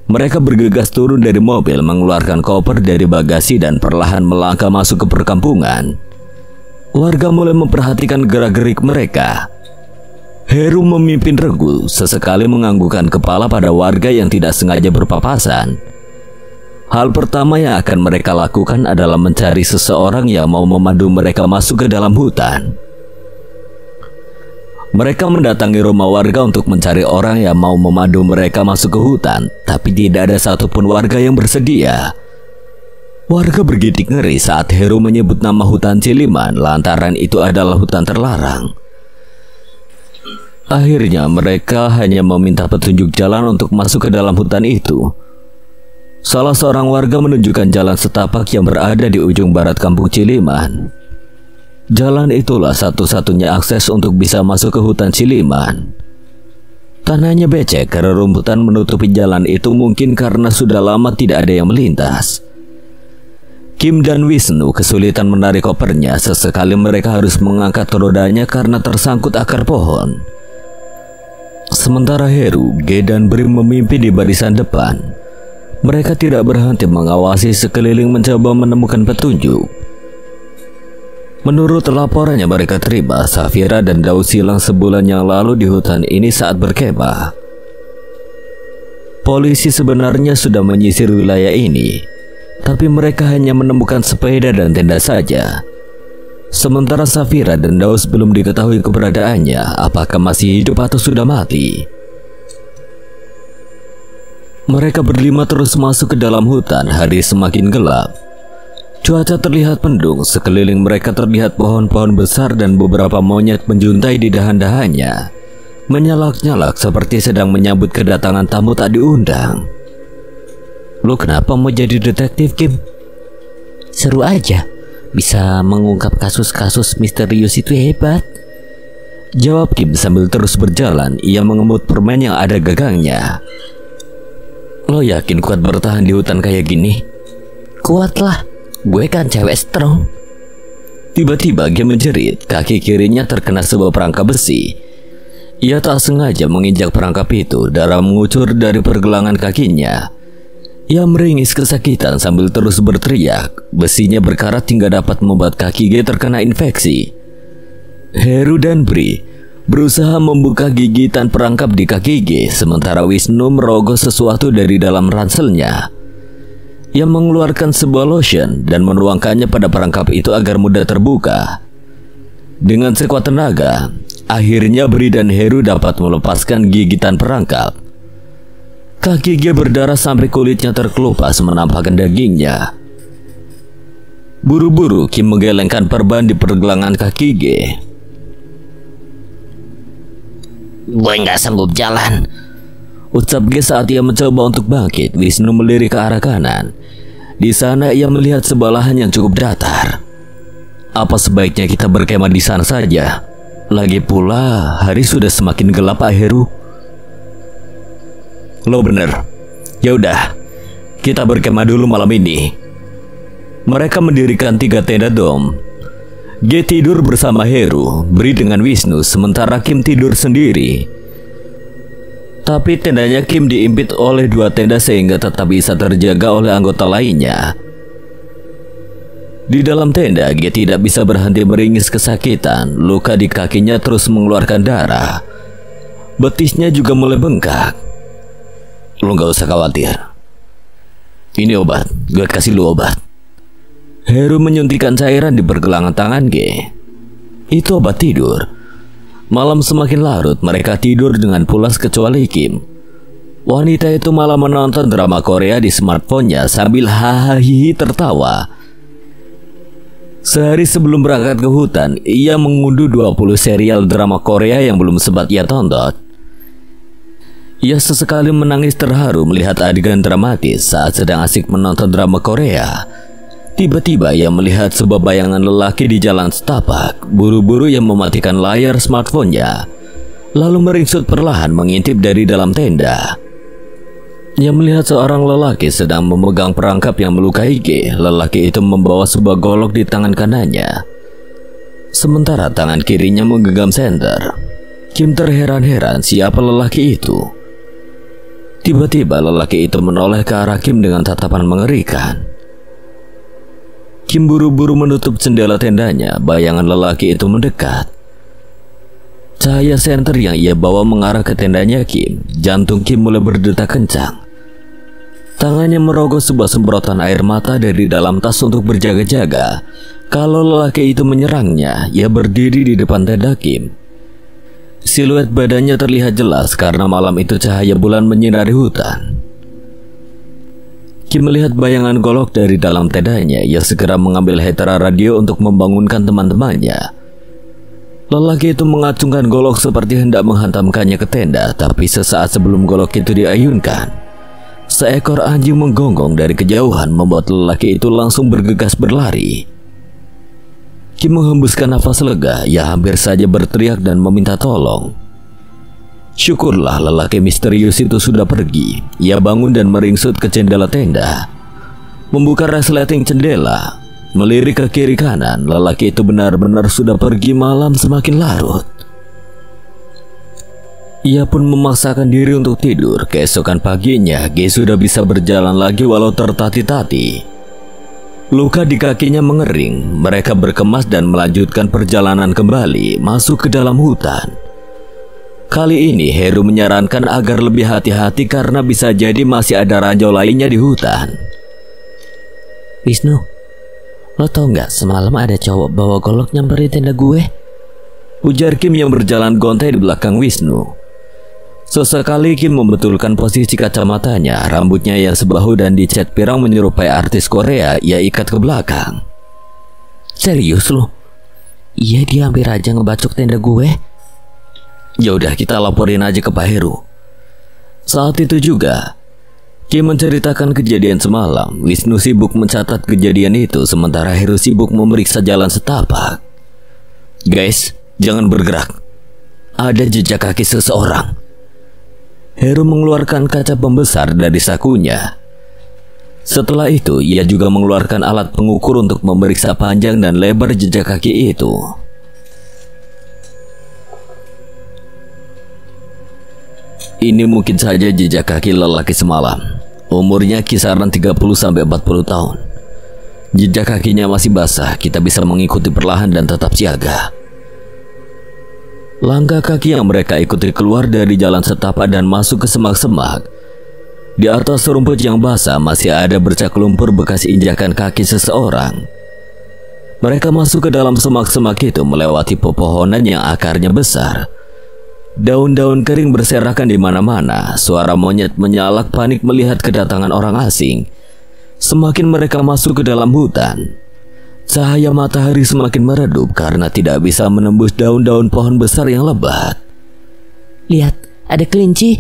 Mereka bergegas turun dari mobil, mengeluarkan koper dari bagasi dan perlahan melangkah masuk ke perkampungan. Warga mulai memperhatikan gerak-gerik mereka. Heru memimpin regu, sesekali menganggukkan kepala pada warga yang tidak sengaja berpapasan. Hal pertama yang akan mereka lakukan adalah mencari seseorang yang mau memandu mereka masuk ke dalam hutan. Mereka mendatangi rumah warga untuk mencari orang yang mau memandu mereka masuk ke hutan, tapi tidak ada satupun warga yang bersedia. Warga bergidik ngeri saat Heru menyebut nama hutan Ciliman lantaran itu adalah hutan terlarang. Akhirnya mereka hanya meminta petunjuk jalan untuk masuk ke dalam hutan itu. Salah seorang warga menunjukkan jalan setapak yang berada di ujung barat kampung Ciliman. Jalan itulah satu-satunya akses untuk bisa masuk ke hutan Ciliman. Tanahnya becek karena rumputan menutupi jalan itu, mungkin karena sudah lama tidak ada yang melintas. Kim dan Wisnu kesulitan menarik kopernya, sesekali mereka harus mengangkat rodanya karena tersangkut akar pohon. Sementara Heru, Ge dan Brim memimpin di barisan depan. Mereka tidak berhenti mengawasi sekeliling mencoba menemukan petunjuk. Menurut laporan yang mereka terima, Safira dan Daus hilang sebulan yang lalu di hutan ini saat berkemah. Polisi sebenarnya sudah menyisir wilayah ini, tapi mereka hanya menemukan sepeda dan tenda saja. Sementara Safira dan Daus belum diketahui keberadaannya, apakah masih hidup atau sudah mati. Mereka berlima terus masuk ke dalam hutan. Hari semakin gelap. Cuaca terlihat mendung, sekeliling mereka terlihat pohon-pohon besar dan beberapa monyet menjuntai di dahan-dahannya, menyalak-nyalak seperti sedang menyambut kedatangan tamu tak diundang. Lu kenapa mau jadi detektif, Kim? Seru aja, bisa mengungkap kasus-kasus misterius itu hebat, jawab Kim sambil terus berjalan. Ia mengemut permen yang ada gagangnya. Lo yakin kuat bertahan di hutan kayak gini? Kuat lah, gue kan cewek strong. Tiba-tiba Kim menjerit, kaki kirinya terkena sebuah perangkap besi. Ia tak sengaja menginjak perangkap itu, darah mengucur dari pergelangan kakinya. Ia meringis kesakitan sambil terus berteriak. Besinya berkarat hingga dapat membuat kaki Ge terkena infeksi. Heru dan Bri berusaha membuka gigitan perangkap di kaki Ge, sementara Wisnu merogoh sesuatu dari dalam ranselnya. Ia mengeluarkan sebuah lotion dan menuangkannya pada perangkap itu agar mudah terbuka. Dengan sekuat tenaga, akhirnya Bri dan Heru dapat melepaskan gigitan perangkap. Kaki Ge berdarah sampai kulitnya terkelupas menampakkan dagingnya. Buru-buru Kim menggelengkan perban di pergelangan kaki Ge. Gue nggak sanggup jalan, ucap Ge saat ia mencoba untuk bangkit. Wisnu melirik ke arah kanan. Di sana ia melihat sebuah lahan yang cukup datar. Apa sebaiknya kita berkemah di sana saja? Lagi pula hari sudah semakin gelap, Pak Heru. Lo bener. Ya udah, kita berkemah dulu malam ini. Mereka mendirikan 3 tenda dom. Ge tidur bersama Heru, Bri dengan Wisnu, sementara Kim tidur sendiri. Tapi tendanya Kim diimpit oleh 2 tenda sehingga tetap bisa terjaga oleh anggota lainnya. Di dalam tenda, Ge tidak bisa berhenti meringis kesakitan. Luka di kakinya terus mengeluarkan darah. Betisnya juga mulai bengkak. Lo gak usah khawatir. Ini obat, gue kasih lu obat. Heru menyuntikkan cairan di pergelangan tangan Ge. Itu obat tidur. Malam semakin larut, mereka tidur dengan pulas kecuali Kim. Wanita itu malah menonton drama Korea di smartphone-nya sambil hahaha tertawa. Sehari sebelum berangkat ke hutan, ia mengunduh 20 serial drama Korea yang belum sempat ia tonton. Ia sesekali menangis terharu melihat adegan dramatis saat sedang asik menonton drama Korea. Tiba-tiba ia melihat sebuah bayangan lelaki di jalan setapak. Buru-buru ia mematikan layar smartphone-nya, lalu meringsut perlahan mengintip dari dalam tenda. Ia melihat seorang lelaki sedang memegang perangkap yang melukai Ge. Lelaki itu membawa sebuah golok di tangan kanannya, sementara tangan kirinya menggenggam senter. Kim terheran-heran siapa lelaki itu. Tiba-tiba lelaki itu menoleh ke arah Kim dengan tatapan mengerikan. Kim buru-buru menutup jendela tendanya. Bayangan lelaki itu mendekat. Cahaya senter yang ia bawa mengarah ke tendanya Kim. Jantung Kim mulai berdetak kencang. Tangannya merogoh sebuah semprotan air mata dari dalam tas untuk berjaga-jaga. Kalau lelaki itu menyerangnya, ia berdiri di depan tenda Kim. Siluet badannya terlihat jelas karena malam itu cahaya bulan menyinari hutan. Kim melihat bayangan golok dari dalam tendanya. Ia segera mengambil hetera radio untuk membangunkan teman-temannya. Lelaki itu mengacungkan golok seperti hendak menghantamkannya ke tenda, tapi sesaat sebelum golok itu diayunkan, seekor anjing menggonggong dari kejauhan membuat lelaki itu langsung bergegas berlari. Kim menghembuskan nafas lega. Ia hampir saja berteriak dan meminta tolong. Syukurlah lelaki misterius itu sudah pergi. Ia bangun dan meringsut ke jendela tenda, membuka resleting jendela, melirik ke kiri kanan. Lelaki itu benar-benar sudah pergi. Malam semakin larut. Ia pun memaksakan diri untuk tidur. Keesokan paginya, G sudah bisa berjalan lagi walau tertati-tati. Luka di kakinya mengering. Mereka berkemas dan melanjutkan perjalanan kembali masuk ke dalam hutan. Kali ini Heru menyarankan agar lebih hati-hati karena bisa jadi masih ada ranjau lainnya di hutan. Wisnu, lo tau nggak semalam ada cowok bawa golok nyamperin tenda gue? Ujar Kim yang berjalan gontai di belakang Wisnu. Sesekali Kim membetulkan posisi kacamatanya. Rambutnya yang sebahu dan dicat pirang menyerupai artis Korea. Ia ikat ke belakang. Serius lo? Iya, dia hampir aja ngebacok tenda gue. Ya udah, kita laporin aja ke Pak Heru. Saat itu juga Kim menceritakan kejadian semalam. Wisnu sibuk mencatat kejadian itu, sementara Heru sibuk memeriksa jalan setapak. Guys, jangan bergerak. Ada jejak kaki seseorang. Heru mengeluarkan kaca pembesar dari sakunya. Setelah itu, ia juga mengeluarkan alat pengukur untuk memeriksa panjang dan lebar jejak kaki itu. Ini mungkin saja jejak kaki lelaki semalam. Umurnya kisaran 30-40 tahun. Jejak kakinya masih basah. Kita bisa mengikuti perlahan dan tetap siaga. Langkah kaki yang mereka ikuti keluar dari jalan setapak dan masuk ke semak-semak. Di atas rumput yang basah masih ada bercak lumpur bekas injakan kaki seseorang. Mereka masuk ke dalam semak-semak itu melewati pepohonan yang akarnya besar. Daun-daun kering berserakan di mana-mana. Suara monyet menyalak panik melihat kedatangan orang asing. Semakin mereka masuk ke dalam hutan, cahaya matahari semakin meredup karena tidak bisa menembus daun-daun pohon besar yang lebat. Lihat, ada kelinci.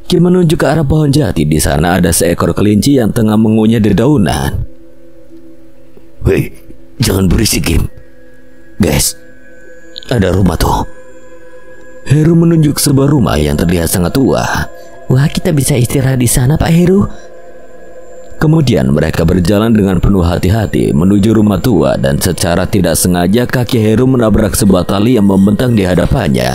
Kim menunjuk ke arah pohon jati. Di sana ada seekor kelinci yang tengah mengunyah dedaunan. Hei, jangan berisik, Kim. Guys, ada rumah tuh. Heru menunjuk sebuah rumah yang terlihat sangat tua. Wah, kita bisa istirahat di sana, Pak Heru. Kemudian mereka berjalan dengan penuh hati-hati menuju rumah tua dan secara tidak sengaja kaki Heru menabrak sebuah tali yang membentang di hadapannya.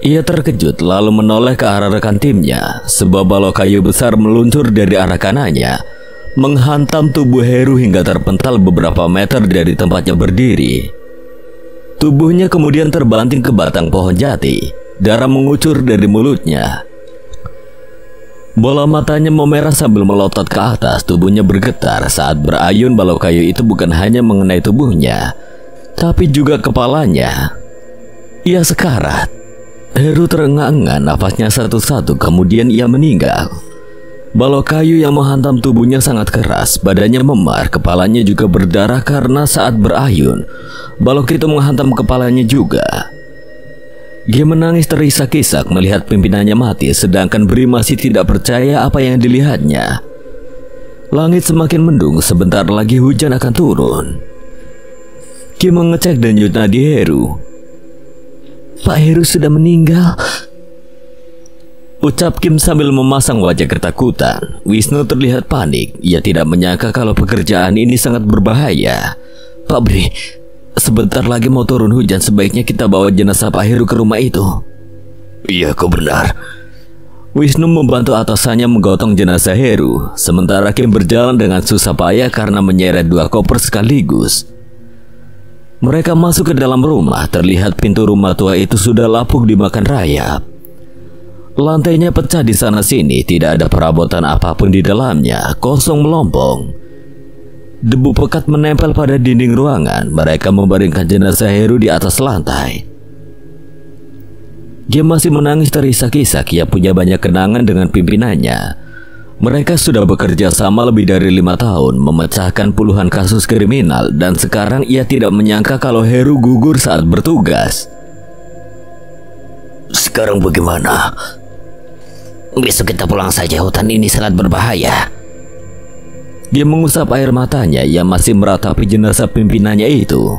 Ia terkejut lalu menoleh ke arah rekan timnya. Sebuah balok kayu besar meluncur dari arah kanannya, menghantam tubuh Heru hingga terpental beberapa meter dari tempatnya berdiri. Tubuhnya kemudian terbanting ke batang pohon jati. Darah mengucur dari mulutnya. Bola matanya memerah sambil melotot ke atas. Tubuhnya bergetar saat berayun. Balok kayu itu bukan hanya mengenai tubuhnya, tapi juga kepalanya. Ia sekarat. Heru terengah-engah, nafasnya satu-satu. Kemudian ia meninggal. Balok kayu yang menghantam tubuhnya sangat keras. Badannya memar, kepalanya juga berdarah karena saat berayun balok itu menghantam kepalanya juga. Dia menangis terisak-isak melihat pimpinannya mati, sedangkan Bri masih tidak percaya apa yang dilihatnya. Langit semakin mendung, sebentar lagi hujan akan turun. Kim mengecek denyut nadi Heru. Pak Heru sudah meninggal, ucap Kim sambil memasang wajah ketakutan. Wisnu terlihat panik. Ia tidak menyangka kalau pekerjaan ini sangat berbahaya. Pak Bri, sebentar lagi mau turun hujan. Sebaiknya kita bawa jenazah Pak Heru ke rumah itu. Iya, kau benar. Wisnu membantu atasannya menggotong jenazah Heru, sementara Kim berjalan dengan susah payah karena menyeret 2 koper sekaligus. Mereka masuk ke dalam rumah. Terlihat pintu rumah tua itu sudah lapuk dimakan rayap. Lantainya pecah di sana-sini, tidak ada perabotan apapun di dalamnya, kosong melompong. Debu pekat menempel pada dinding ruangan. Mereka membaringkan jenazah Heru di atas lantai. Dia masih menangis terisak-isak. Ia punya banyak kenangan dengan pimpinannya. Mereka sudah bekerja sama lebih dari 5 tahun, memecahkan puluhan kasus kriminal, dan sekarang ia tidak menyangka kalau Heru gugur saat bertugas. Sekarang bagaimana? Besok kita pulang saja, hutan ini sangat berbahaya. Dia mengusap air matanya yang masih meratapi jenazah pimpinannya itu.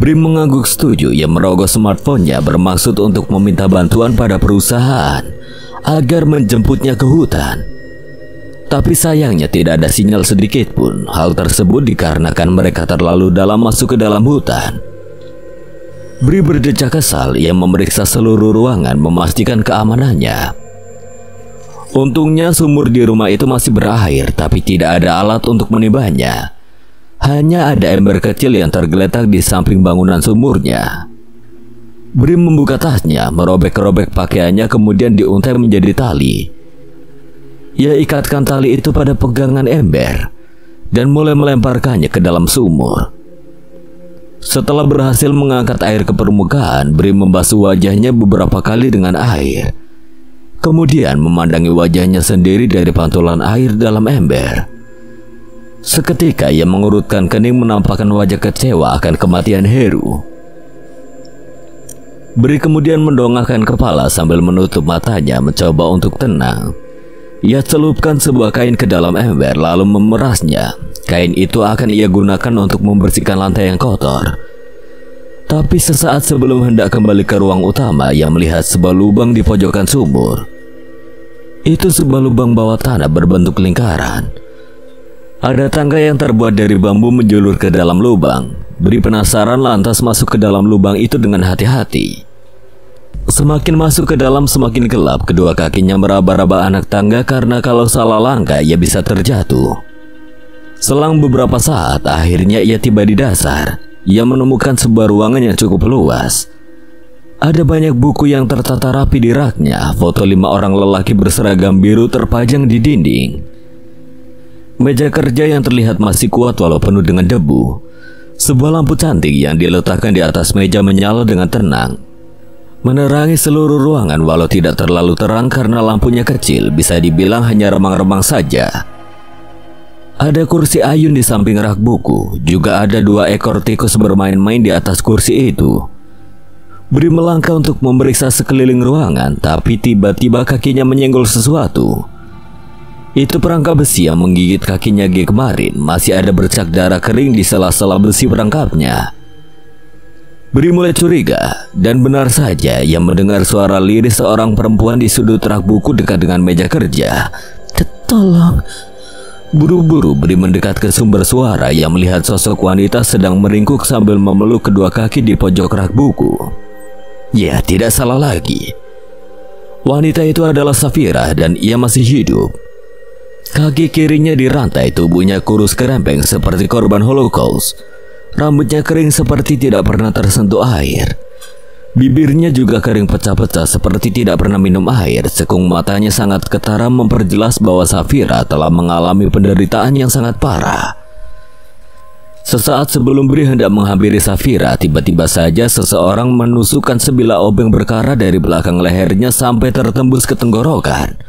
Brim mengangguk setuju. Ia merogoh smartphone-nya bermaksud untuk meminta bantuan pada perusahaan agar menjemputnya ke hutan. Tapi sayangnya tidak ada sinyal sedikit pun. Hal tersebut dikarenakan mereka terlalu dalam masuk ke dalam hutan. Bri berdecak kesal. Ia memeriksa seluruh ruangan memastikan keamanannya. Untungnya sumur di rumah itu masih berair, tapi tidak ada alat untuk menibanya. Hanya ada ember kecil yang tergeletak di samping bangunan sumurnya. Brim membuka tasnya, merobek-robek pakaiannya, kemudian diuntai menjadi tali. Ia ikatkan tali itu pada pegangan ember dan mulai melemparkannya ke dalam sumur. Setelah berhasil mengangkat air ke permukaan, Brim membasuh wajahnya beberapa kali dengan air. Kemudian memandangi wajahnya sendiri dari pantulan air dalam ember. Seketika ia mengurutkan kening menampakkan wajah kecewa akan kematian Heru. Bri kemudian mendongakkan kepala sambil menutup matanya mencoba untuk tenang. Ia celupkan sebuah kain ke dalam ember lalu memerasnya. Kain itu akan ia gunakan untuk membersihkan lantai yang kotor. Tapi sesaat sebelum hendak kembali ke ruang utama, ia melihat sebuah lubang di pojokan sumur. Itu sebuah lubang bawah tanah berbentuk lingkaran. Ada tangga yang terbuat dari bambu menjulur ke dalam lubang. Bri penasaran lantas masuk ke dalam lubang itu dengan hati-hati. Semakin masuk ke dalam semakin gelap. Kedua kakinya meraba-raba anak tangga karena kalau salah langkah ia bisa terjatuh. Selang beberapa saat akhirnya ia tiba di dasar. Ia menemukan sebuah ruangan yang cukup luas. Ada banyak buku yang tertata rapi di raknya. Foto 5 orang lelaki berseragam biru terpajang di dinding. Meja kerja yang terlihat masih kuat walau penuh dengan debu. Sebuah lampu cantik yang diletakkan di atas meja menyala dengan tenang, menerangi seluruh ruangan walau tidak terlalu terang karena lampunya kecil, bisa dibilang hanya remang-remang saja. Ada kursi ayun di samping rak buku. Juga ada 2 ekor tikus bermain-main di atas kursi itu. Bri melangkah untuk memeriksa sekeliling ruangan, tapi tiba-tiba kakinya menyenggol sesuatu. Itu perangkap besi yang menggigit kakinya G kemarin. Masih ada bercak darah kering di sela-sela besi perangkapnya. Bri mulai curiga, dan benar saja ia mendengar suara lirih seorang perempuan di sudut rak buku dekat dengan meja kerja. Tolong. Buru-buru Bri mendekat ke sumber suara yang melihat sosok wanita sedang meringkuk sambil memeluk kedua kaki di pojok rak buku. Ya, tidak salah lagi. Wanita itu adalah Safira dan ia masih hidup. Kaki kirinya dirantai, tubuhnya kurus kerempeng seperti korban Holocaust. Rambutnya kering seperti tidak pernah tersentuh air. Bibirnya juga kering pecah-pecah seperti tidak pernah minum air. Sekung matanya sangat ketara memperjelas bahwa Safira telah mengalami penderitaan yang sangat parah. Sesaat sebelum Bri hendak menghampiri Safira, tiba-tiba saja seseorang menusukkan sebilah obeng berkarat dari belakang lehernya sampai tertembus ke tenggorokan.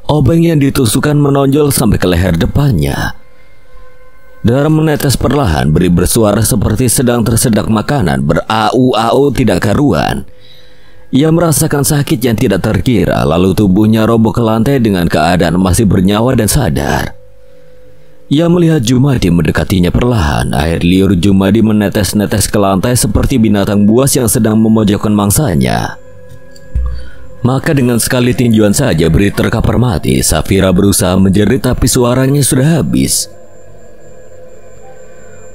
Obeng yang ditusukkan menonjol sampai ke leher depannya. Darah menetes perlahan. Bri bersuara seperti sedang tersedak makanan, berau-au tidak karuan. Ia merasakan sakit yang tidak terkira, lalu tubuhnya roboh ke lantai dengan keadaan masih bernyawa dan sadar. Ia melihat Jumadi mendekatinya perlahan. Air liur Jumadi menetes-netes ke lantai seperti binatang buas yang sedang memojokkan mangsanya. Maka dengan sekali tinjuan saja Bri terkapar mati. Safira berusaha menjerit tapi suaranya sudah habis.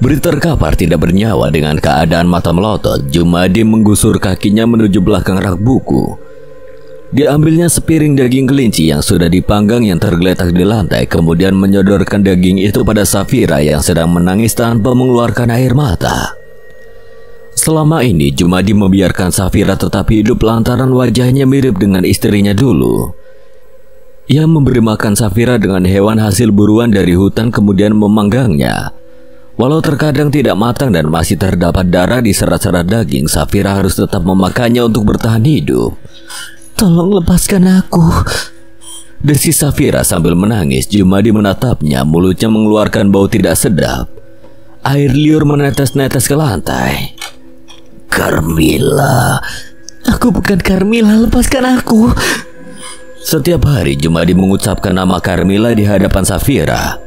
Bri terkapar tidak bernyawa dengan keadaan mata melotot. Jumadi menggusur kakinya menuju belakang rak buku. Diambilnya sepiring daging kelinci yang sudah dipanggang yang tergeletak di lantai. Kemudian menyodorkan daging itu pada Safira yang sedang menangis tanpa mengeluarkan air mata. Selama ini Jumadi membiarkan Safira tetap hidup lantaran wajahnya mirip dengan istrinya dulu. Ia memberi makan Safira dengan hewan hasil buruan dari hutan kemudian memanggangnya. Walau terkadang tidak matang dan masih terdapat darah di serat-serat daging, Safira harus tetap memakannya untuk bertahan hidup. Tolong lepaskan aku. Desis Safira sambil menangis. Jumadi menatapnya, mulutnya mengeluarkan bau tidak sedap. Air liur menetes-netes ke lantai. Carmilla. Aku bukan Carmilla, lepaskan aku. Setiap hari Jumadi mengucapkan nama Carmilla di hadapan Safira.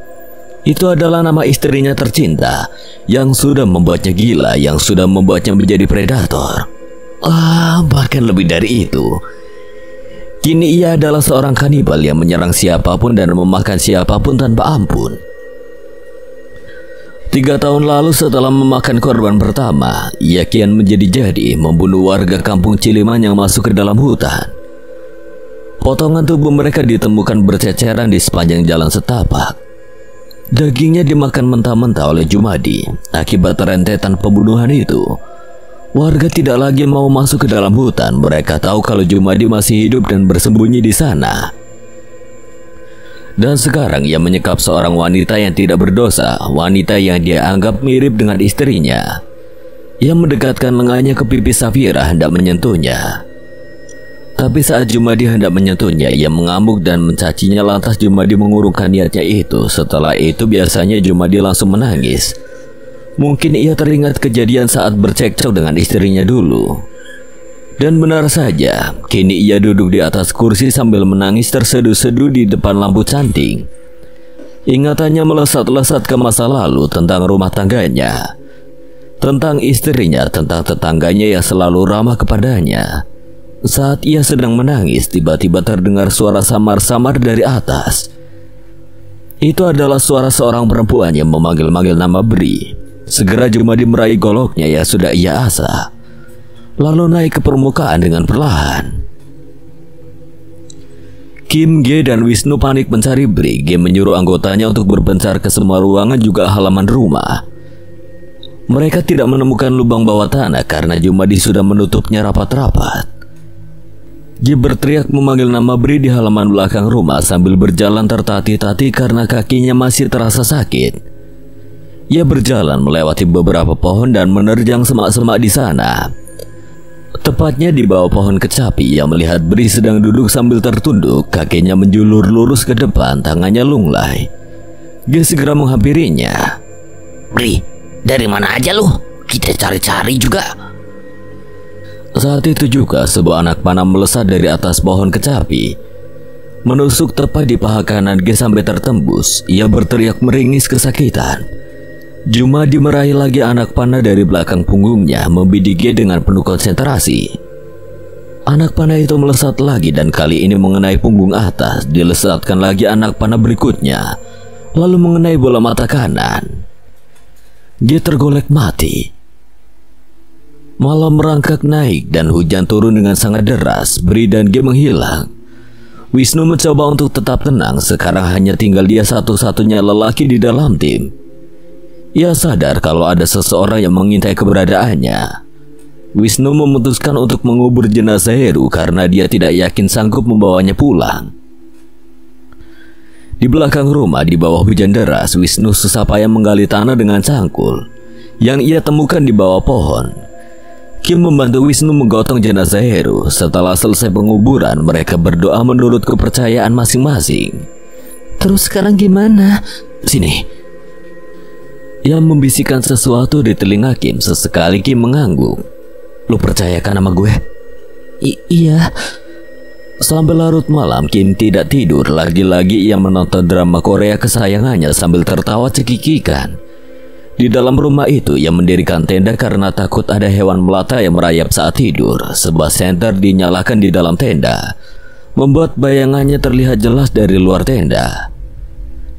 Itu adalah nama istrinya tercinta yang sudah membuatnya gila, yang sudah membuatnya menjadi predator. Bahkan lebih dari itu. Kini ia adalah seorang kanibal yang menyerang siapapun dan memakan siapapun tanpa ampun. 3 tahun lalu setelah memakan korban pertama, ia kian menjadi-jadi membunuh warga kampung Ciliman yang masuk ke dalam hutan. Potongan tubuh mereka ditemukan berceceran di sepanjang jalan setapak. Dagingnya dimakan mentah-mentah oleh Jumadi. Akibat rentetan pembunuhan itu, warga tidak lagi mau masuk ke dalam hutan. Mereka tahu kalau Jumadi masih hidup dan bersembunyi di sana. Dan sekarang ia menyekap seorang wanita yang tidak berdosa, wanita yang dia anggap mirip dengan istrinya. Ia mendekatkan lengannya ke pipi Safira hendak menyentuhnya. Tapi saat Jumadi hendak menyentuhnya, ia mengamuk dan mencacinya. Lantas Jumadi mengurungkan niatnya itu. Setelah itu biasanya Jumadi langsung menangis. Mungkin ia teringat kejadian saat bercekcok dengan istrinya dulu. Dan benar saja, kini ia duduk di atas kursi sambil menangis terseduh-seduh di depan lampu canting. Ingatannya melesat-lesat ke masa lalu tentang rumah tangganya, tentang istrinya, tentang tetangganya yang selalu ramah kepadanya. Saat ia sedang menangis, tiba-tiba terdengar suara samar-samar dari atas. Itu adalah suara seorang perempuan yang memanggil-manggil nama Bri. Segera Jumadi meraih goloknya yang sudah ia asah, lalu naik ke permukaan dengan perlahan. Kim, Ge, dan Wisnu panik mencari Bri. Ge menyuruh anggotanya untuk berpencar ke semua ruangan juga halaman rumah. Mereka tidak menemukan lubang bawah tanah karena Jumadi sudah menutupnya rapat-rapat. Dia berteriak memanggil nama Bri di halaman belakang rumah sambil berjalan tertati-tati karena kakinya masih terasa sakit. Ia berjalan melewati beberapa pohon dan menerjang semak-semak di sana. Tepatnya di bawah pohon kecapi, ia melihat Bri sedang duduk sambil tertunduk, kakinya menjulur lurus ke depan, tangannya lunglai. Dia segera menghampirinya. Bri, dari mana aja lu? Kita cari-cari juga. Saat itu juga sebuah anak panah melesat dari atas pohon kecapi, menusuk tepat di paha kanan Ge sampai tertembus. Ia berteriak meringis kesakitan. Jumadi meraih lagi anak panah dari belakang punggungnya, membidik Ge dengan penuh konsentrasi. Anak panah itu melesat lagi dan kali ini mengenai punggung atas. Dilesatkan lagi anak panah berikutnya, lalu mengenai bola mata kanan. Ge tergolek mati. Malam merangkak naik dan hujan turun dengan sangat deras. Bri dan Ge menghilang. Wisnu mencoba untuk tetap tenang. Sekarang hanya tinggal dia satu-satunya lelaki di dalam tim. Ia sadar kalau ada seseorang yang mengintai keberadaannya. Wisnu memutuskan untuk mengubur jenazah Heru karena dia tidak yakin sanggup membawanya pulang. Di belakang rumah di bawah hujan deras, Wisnu susah payah menggali tanah dengan cangkul yang ia temukan di bawah pohon. Kim membantu Wisnu menggotong jenazah Heru. Setelah selesai penguburan, mereka berdoa menurut kepercayaan masing-masing. Terus sekarang gimana? Sini. Ia membisikkan sesuatu di telinga Kim. Sesekali Kim mengangguk. Lu percayakan sama gue? Iya. Sampai larut malam Kim tidak tidur. Lagi-lagi ia menonton drama Korea kesayangannya sambil tertawa cekikikan. Di dalam rumah itu ia mendirikan tenda karena takut ada hewan melata yang merayap saat tidur. Sebuah senter dinyalakan di dalam tenda, membuat bayangannya terlihat jelas dari luar tenda.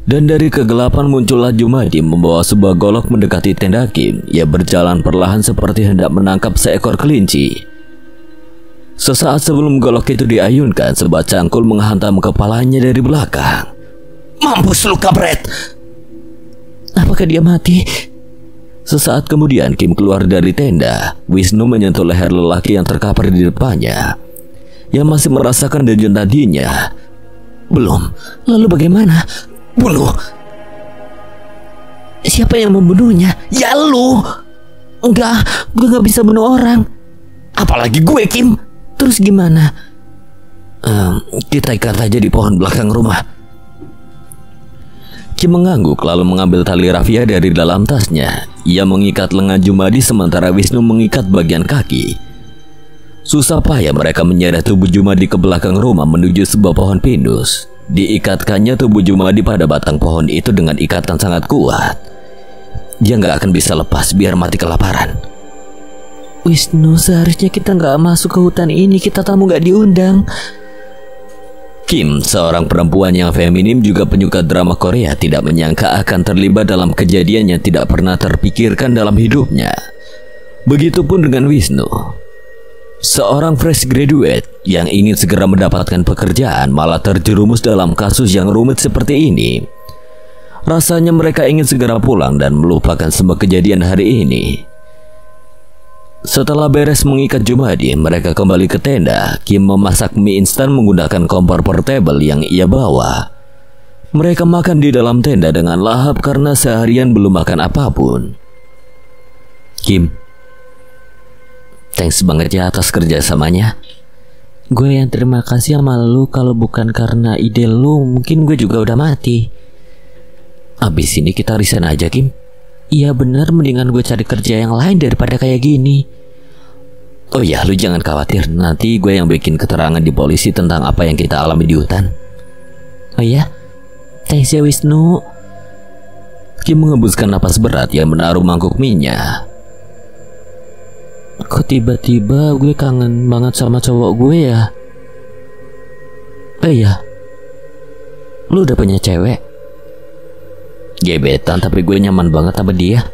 Dan dari kegelapan muncullah Jumadi membawa sebuah golok mendekati tenda Kim. Ia berjalan perlahan seperti hendak menangkap seekor kelinci. Sesaat sebelum golok itu diayunkan, sebuah cangkul menghantam kepalanya dari belakang. Mampus lu kabret! Apakah dia mati? Sesaat kemudian Kim keluar dari tenda. Wisnu menyentuh leher lelaki yang terkapar di depannya, yang masih merasakan denyut nadinya. Belum. Lalu bagaimana? Bunuh! Siapa yang membunuhnya? Ya lu. Enggak, gue gak bisa bunuh orang. Apalagi gue, Kim. Terus gimana? Kita ikat aja di pohon belakang rumah. Kim mengangguk lalu mengambil tali rafia dari dalam tasnya. Ia mengikat lengan Jumadi sementara Wisnu mengikat bagian kaki. Susah payah mereka menyeret tubuh Jumadi ke belakang rumah menuju sebuah pohon pinus. Diikatkannya tubuh Jumadi pada batang pohon itu dengan ikatan sangat kuat. Dia nggak akan bisa lepas biar mati kelaparan. Wisnu, seharusnya kita nggak masuk ke hutan ini. Kita tamu nggak diundang. Kim, seorang perempuan yang feminim juga penyuka drama Korea, tidak menyangka akan terlibat dalam kejadian yang tidak pernah terpikirkan dalam hidupnya. Begitupun dengan Wisnu. Seorang fresh graduate yang ingin segera mendapatkan pekerjaan malah terjerumus dalam kasus yang rumit seperti ini. Rasanya mereka ingin segera pulang dan melupakan semua kejadian hari ini. Setelah beres mengikat Jumadi, mereka kembali ke tenda. Kim memasak mie instan menggunakan kompor portable yang ia bawa. Mereka makan di dalam tenda dengan lahap karena seharian belum makan apapun. Kim, thanks banget ya atas kerjasamanya. Gue yang terima kasih sama lu. Kalau bukan karena ide lu, mungkin gue juga udah mati. Abis ini kita resign aja, Kim. Iya bener, mendingan gue cari kerja yang lain daripada kayak gini. Oh ya, lu jangan khawatir. Nanti gue yang bikin keterangan di polisi tentang apa yang kita alami di hutan. Oh iya? Thanks ya Wisnu. Kim mengembuskan napas berat yang menaruh mangkuk mie-nya. Kok tiba-tiba gue kangen banget sama cowok gue ya? Iya. Lu udah punya cewek? Gebetan, tapi gue nyaman banget sama dia.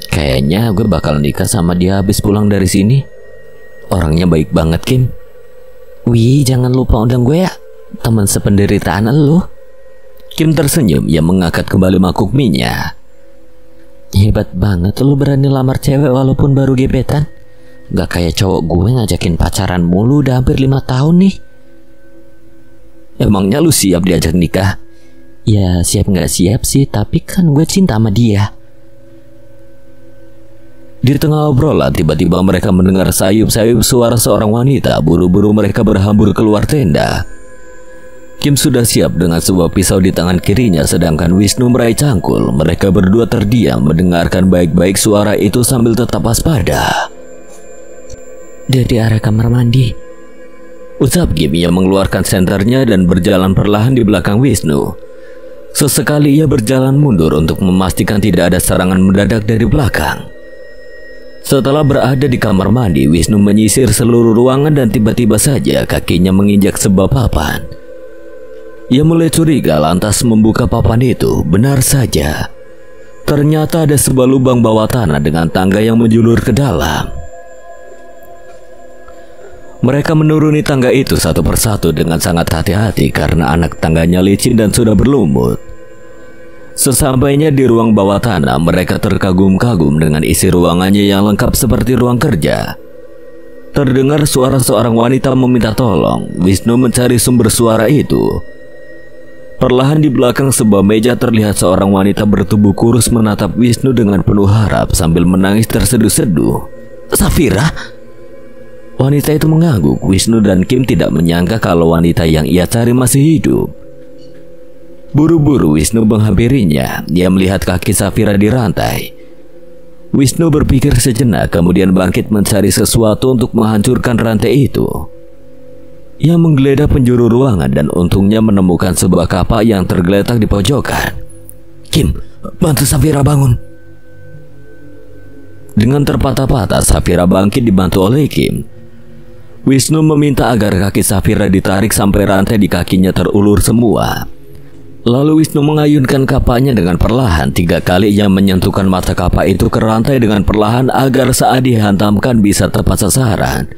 Kayaknya gue bakal nikah sama dia habis pulang dari sini. Orangnya baik banget, Kim. Wih, jangan lupa undang gue ya. Teman sependeritaan lu. Kim tersenyum, ia mengangkat kembali mangkuk mie-nya. Hebat banget lu berani lamar cewek walaupun baru gebetan. Gak kayak cowok gue ngajakin pacaran mulu udah hampir 5 tahun nih. Emangnya lu siap diajak nikah? Ya siap gak siap sih, tapi kan gue cinta sama dia. Di tengah obrolan tiba-tiba mereka mendengar sayup-sayup suara seorang wanita. Buru-buru mereka berhambur keluar tenda. Kim sudah siap dengan sebuah pisau di tangan kirinya, sedangkan Wisnu meraih cangkul. Mereka berdua terdiam mendengarkan baik-baik suara itu sambil tetap waspada. Dari arah kamar mandi, ucap Kim yang mengeluarkan senternya dan berjalan perlahan di belakang Wisnu. Sesekali ia berjalan mundur untuk memastikan tidak ada serangan mendadak dari belakang. Setelah berada di kamar mandi, Wisnu menyisir seluruh ruangan dan tiba-tiba saja kakinya menginjak sebuah papan. Ia mulai curiga lantas membuka papan itu. Benar saja, ternyata ada sebuah lubang bawah tanah dengan tangga yang menjulur ke dalam. Mereka menuruni tangga itu satu persatu dengan sangat hati-hati karena anak tangganya licin dan sudah berlumut. Sesampainya di ruang bawah tanah, mereka terkagum-kagum dengan isi ruangannya yang lengkap seperti ruang kerja. Terdengar suara seorang wanita meminta tolong. Wisnu mencari sumber suara itu. Perlahan di belakang sebuah meja terlihat seorang wanita bertubuh kurus menatap Wisnu dengan penuh harap sambil menangis terseduh-seduh. Safira? Wanita itu mengangguk. Wisnu dan Kim tidak menyangka kalau wanita yang ia cari masih hidup. Buru-buru Wisnu menghampirinya. Dia melihat kaki Safira di rantai. Wisnu berpikir sejenak, kemudian bangkit mencari sesuatu untuk menghancurkan rantai itu. Ia menggeledah penjuru ruangan dan untungnya menemukan sebuah kapak yang tergeletak di pojokan. Kim, bantu Safira bangun. Dengan terpatah-patah, Safira bangkit dibantu oleh Kim. Wisnu meminta agar kaki Safira ditarik sampai rantai di kakinya terulur semua. Lalu Wisnu mengayunkan kapaknya dengan perlahan 3 kali. Ia menyentuhkan mata kapak itu ke rantai dengan perlahan agar saat dihantamkan bisa tepat sasaran.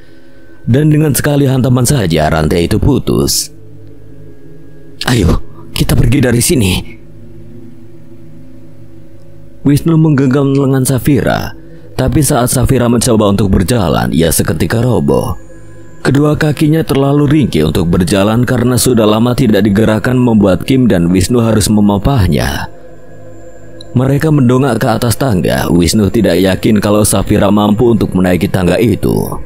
Dan dengan sekali hantaman saja rantai itu putus. Ayo, kita pergi dari sini. Wisnu menggenggam lengan Safira. Tapi saat Safira mencoba untuk berjalan, ia seketika roboh. Kedua kakinya terlalu ringkih untuk berjalan karena sudah lama tidak digerakkan, membuat Kim dan Wisnu harus memapahnya. Mereka mendongak ke atas tangga. Wisnu tidak yakin kalau Safira mampu untuk menaiki tangga itu.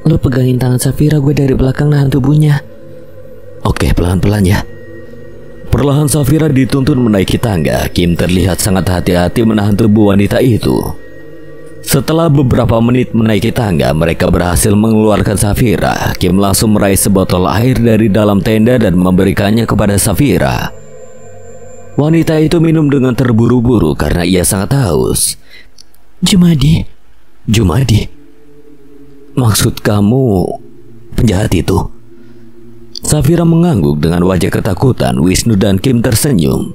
Lo pegangin tangan Safira, gue dari belakang nahan tubuhnya. Oke, pelan-pelan ya. Perlahan Safira dituntun menaiki tangga. Kim terlihat sangat hati-hati menahan tubuh wanita itu. Setelah beberapa menit menaiki tangga, mereka berhasil mengeluarkan Safira. Kim langsung meraih sebotol air dari dalam tenda dan memberikannya kepada Safira. Wanita itu minum dengan terburu-buru karena ia sangat haus. Jumadi. Maksud kamu penjahat itu? Safira mengangguk dengan wajah ketakutan. Wisnu dan Kim tersenyum.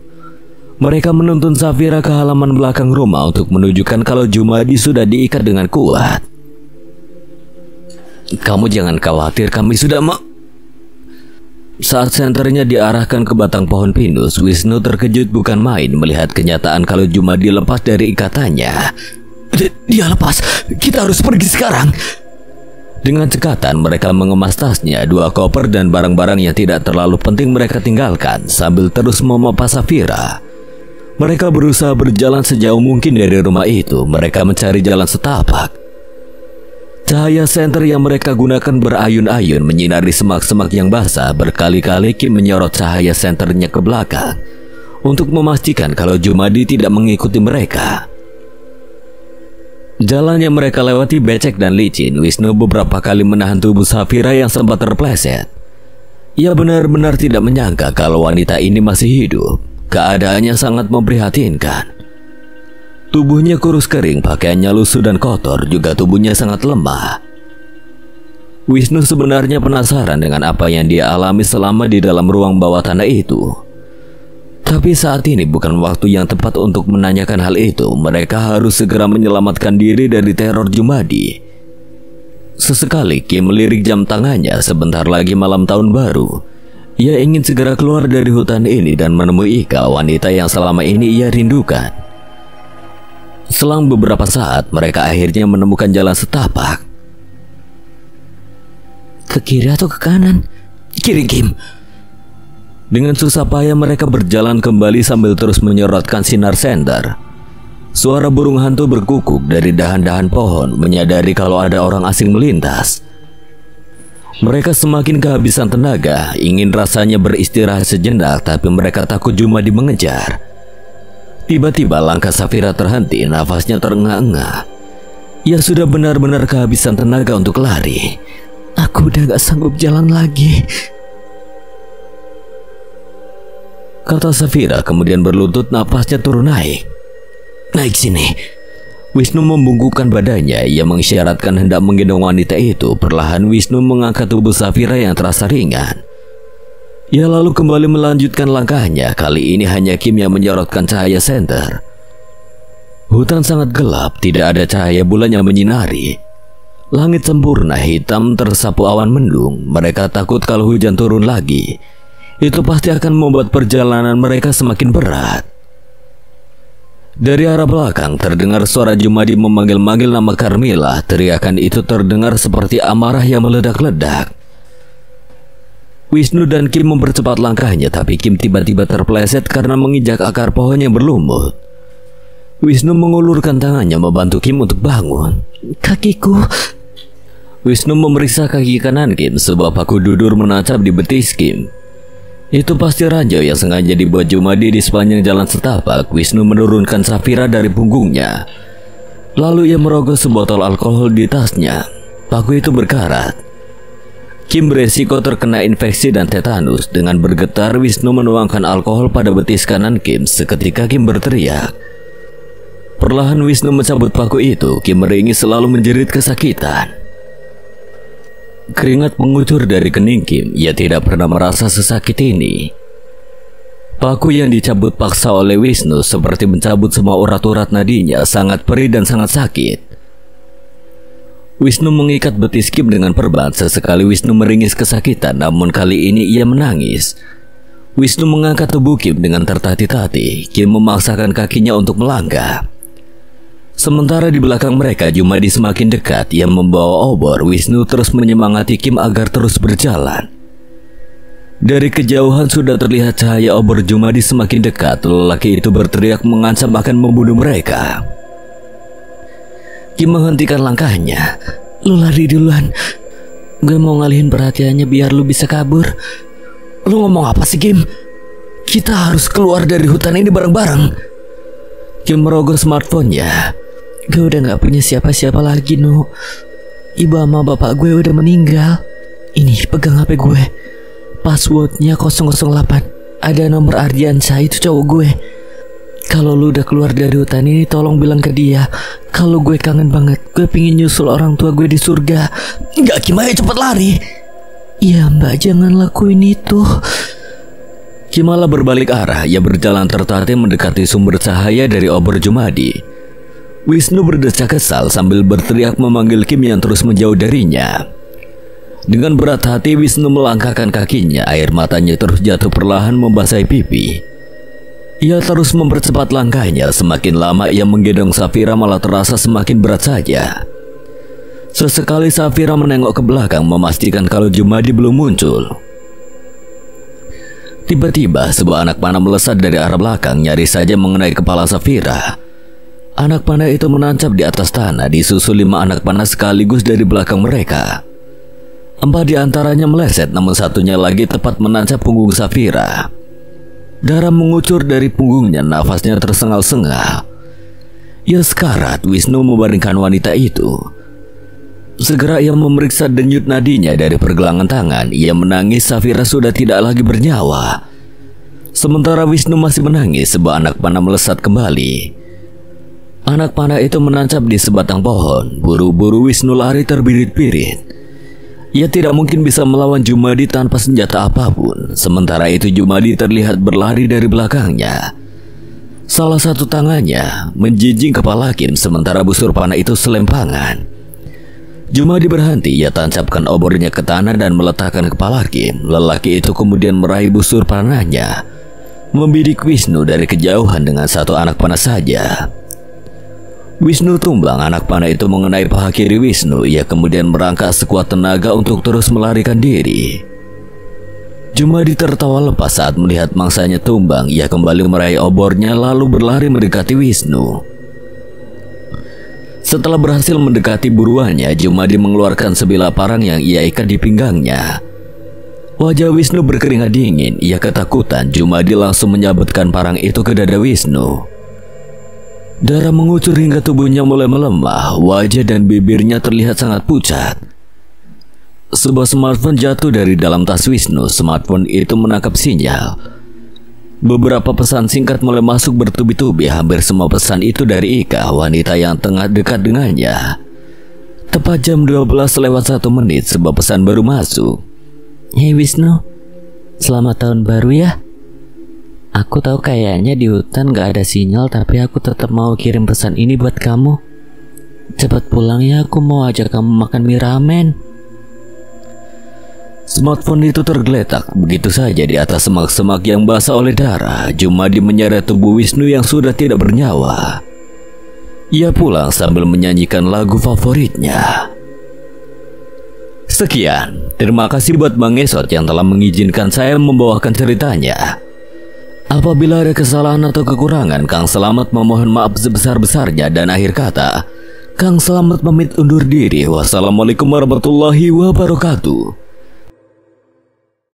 Mereka menuntun Safira ke halaman belakang rumah untuk menunjukkan kalau Jumadi sudah diikat dengan kuat. Kamu jangan khawatir, kami sudah Saat senternya diarahkan ke batang pohon pinus, Wisnu terkejut bukan main melihat kenyataan kalau Jumadi lepas dari ikatannya. Dia lepas, kita harus pergi sekarang. Dengan cekatan mereka mengemas tasnya, 2 koper dan barang-barang yang tidak terlalu penting mereka tinggalkan sambil terus memapa Safira. Mereka berusaha berjalan sejauh mungkin dari rumah itu. Mereka mencari jalan setapak. Cahaya senter yang mereka gunakan berayun-ayun menyinari semak-semak yang basah. Berkali-kali Kim menyorot cahaya senternya ke belakang untuk memastikan kalau Jumadi tidak mengikuti mereka. Jalan yang mereka lewati becek dan licin. Wisnu beberapa kali menahan tubuh Safira yang sempat terpleset. Ia benar-benar tidak menyangka kalau wanita ini masih hidup. Keadaannya sangat memprihatinkan. Tubuhnya kurus kering, pakaiannya lusuh dan kotor, juga tubuhnya sangat lemah. Wisnu sebenarnya penasaran dengan apa yang dia alami selama di dalam ruang bawah tanah itu. Tapi saat ini bukan waktu yang tepat untuk menanyakan hal itu. Mereka harus segera menyelamatkan diri dari teror Jumadi. Sesekali Kim melirik jam tangannya. Sebentar lagi malam tahun baru. Ia ingin segera keluar dari hutan ini dan menemui Ika, wanita yang selama ini ia rindukan. Selang beberapa saat, mereka akhirnya menemukan jalan setapak. Ke kiri atau ke kanan? Kiri, Kim. Dengan susah payah mereka berjalan kembali sambil terus menyorotkan sinar senter. Suara burung hantu berkukuk dari dahan-dahan pohon, menyadari kalau ada orang asing melintas. Mereka semakin kehabisan tenaga, ingin rasanya beristirahat sejenak, tapi mereka takut Jumadi mengejar. Tiba-tiba langkah Safira terhenti, nafasnya terengah-engah. Ia sudah benar-benar kehabisan tenaga untuk lari. Aku udah gak sanggup jalan lagi, kata Safira, kemudian berlutut, napasnya turun naik. Naik sini. Wisnu membungkukkan badannya. Ia mengisyaratkan hendak menggendong wanita itu. Perlahan Wisnu mengangkat tubuh Safira yang terasa ringan. Ia lalu kembali melanjutkan langkahnya. Kali ini hanya Kim yang menyorotkan cahaya senter. Hutan sangat gelap, tidak ada cahaya bulan yang menyinari. Langit sempurna hitam tersapu awan mendung. Mereka takut kalau hujan turun lagi. Itu pasti akan membuat perjalanan mereka semakin berat. Dari arah belakang terdengar suara Jumadi memanggil-manggil nama Carmilla. Teriakan itu terdengar seperti amarah yang meledak-ledak. Wisnu dan Kim mempercepat langkahnya, tapi Kim tiba-tiba terpeleset karena menginjak akar pohon yang berlumut. Wisnu mengulurkan tangannya membantu Kim untuk bangun. Kakiku. Wisnu memeriksa kaki kanan Kim. Sebuah paku dudur menancap di betis Kim. Itu pasti ranjau yang sengaja dibuat Jumadi di sepanjang jalan setapak. Wisnu menurunkan Safira dari punggungnya. Lalu ia merogoh sebotol alkohol di tasnya. Paku itu berkarat. Kim beresiko terkena infeksi dan tetanus. Dengan bergetar, Wisnu menuangkan alkohol pada betis kanan Kim. Seketika Kim berteriak. Perlahan Wisnu mencabut paku itu. Kim meringis selalu menjerit kesakitan. Keringat mengucur dari kening Kim. Ia tidak pernah merasa sesakit ini. Paku yang dicabut paksa oleh Wisnu seperti mencabut semua urat-urat nadinya. Sangat perih dan sangat sakit. Wisnu mengikat betis Kim dengan perban. Sesekali Wisnu meringis kesakitan, namun kali ini ia menangis. Wisnu mengangkat tubuh Kim dengan tertatih-tatih. Kim memaksakan kakinya untuk melangkah. Sementara di belakang mereka Jumadi semakin dekat. Ia membawa obor. Wisnu terus menyemangati Kim agar terus berjalan. Dari kejauhan sudah terlihat cahaya obor Jumadi semakin dekat. Lelaki itu berteriak mengancam akan membunuh mereka. Kim menghentikan langkahnya. Lu lari duluan. Gue mau ngalihin perhatiannya biar lu bisa kabur. Lu ngomong apa sih, Kim? Kita harus keluar dari hutan ini bareng-bareng. Kim merogoh smartphone-nya. Gue udah gak punya siapa-siapa lagi, No. Ibu sama bapak gue udah meninggal. Ini, pegang HP gue. Passwordnya 008. Ada nomor Ardiansyah, itu cowok gue. Kalau lu udah keluar dari hutan ini, tolong bilang ke dia kalau gue kangen banget. Gue pingin nyusul orang tua gue di surga. Enggak, Kim, ayo cepet lari. Iya mbak, jangan lakuin itu. Kim malah berbalik arah. Ia berjalan tertatih mendekati sumber cahaya dari obor Jumadi. Wisnu berdesak kesal sambil berteriak memanggil Kim yang terus menjauh darinya. Dengan berat hati Wisnu melangkahkan kakinya. Air matanya terus jatuh perlahan membasahi pipi. Ia terus mempercepat langkahnya. Semakin lama ia menggendong Safira malah terasa semakin berat saja. Sesekali Safira menengok ke belakang memastikan kalau Jumadi belum muncul. Tiba-tiba sebuah anak panah melesat dari arah belakang nyaris saja mengenai kepala Safira. Anak panah itu menancap di atas tanah disusul 5 anak panah sekaligus dari belakang mereka. 4 di antaranya meleset namun satunya lagi tepat menancap punggung Safira. Darah mengucur dari punggungnya, nafasnya tersengal-sengal. Ia sekarat. Wisnu membaringkan wanita itu. Segera ia memeriksa denyut nadinya dari pergelangan tangan. Ia menangis. Safira sudah tidak lagi bernyawa. Sementara Wisnu masih menangis, sebuah anak panah melesat kembali. Anak panah itu menancap di sebatang pohon. Buru-buru Wisnu lari terbirit-birit. Ia tidak mungkin bisa melawan Jumadi tanpa senjata apapun. Sementara itu Jumadi terlihat berlari dari belakangnya. Salah satu tangannya menjinjing kepala Kim sementara busur panah itu selempangan. Jumadi berhenti. Ia tancapkan obornya ke tanah dan meletakkan kepala Kim. Lelaki itu kemudian meraih busur panahnya, membidik Wisnu dari kejauhan dengan satu anak panah saja. Wisnu tumbang. Anak panah itu mengenai paha kiri Wisnu. Ia kemudian merangkak sekuat tenaga untuk terus melarikan diri. Jumadi tertawa lepas saat melihat mangsanya tumbang. Ia kembali meraih obornya lalu berlari mendekati Wisnu. Setelah berhasil mendekati buruannya, Jumadi mengeluarkan sebilah parang yang ia ikat di pinggangnya. Wajah Wisnu berkeringat dingin. Ia ketakutan. Jumadi langsung menyabetkan parang itu ke dada Wisnu. Darah mengucur hingga tubuhnya mulai melemah. Wajah dan bibirnya terlihat sangat pucat. Sebuah smartphone jatuh dari dalam tas Wisnu. Smartphone itu menangkap sinyal. Beberapa pesan singkat mulai masuk bertubi-tubi. Hampir semua pesan itu dari Ika, wanita yang tengah dekat dengannya. Tepat jam 12:01 sebuah pesan baru masuk. Hei Wisnu, selamat tahun baru ya. Aku tahu kayaknya di hutan gak ada sinyal, tapi aku tetap mau kirim pesan ini buat kamu. Cepat pulang ya, aku mau ajak kamu makan mie ramen. Smartphone itu tergeletak begitu saja di atas semak-semak yang basah oleh darah. Jumadi menyeret tubuh Wisnu yang sudah tidak bernyawa. Ia pulang sambil menyanyikan lagu favoritnya. Sekian, terima kasih buat Bang Esot yang telah mengizinkan saya membawakan ceritanya. Apabila ada kesalahan atau kekurangan, Kang Selamat memohon maaf sebesar-besarnya. Dan akhir kata, Kang Selamat pamit undur diri. Wassalamualaikum warahmatullahi wabarakatuh.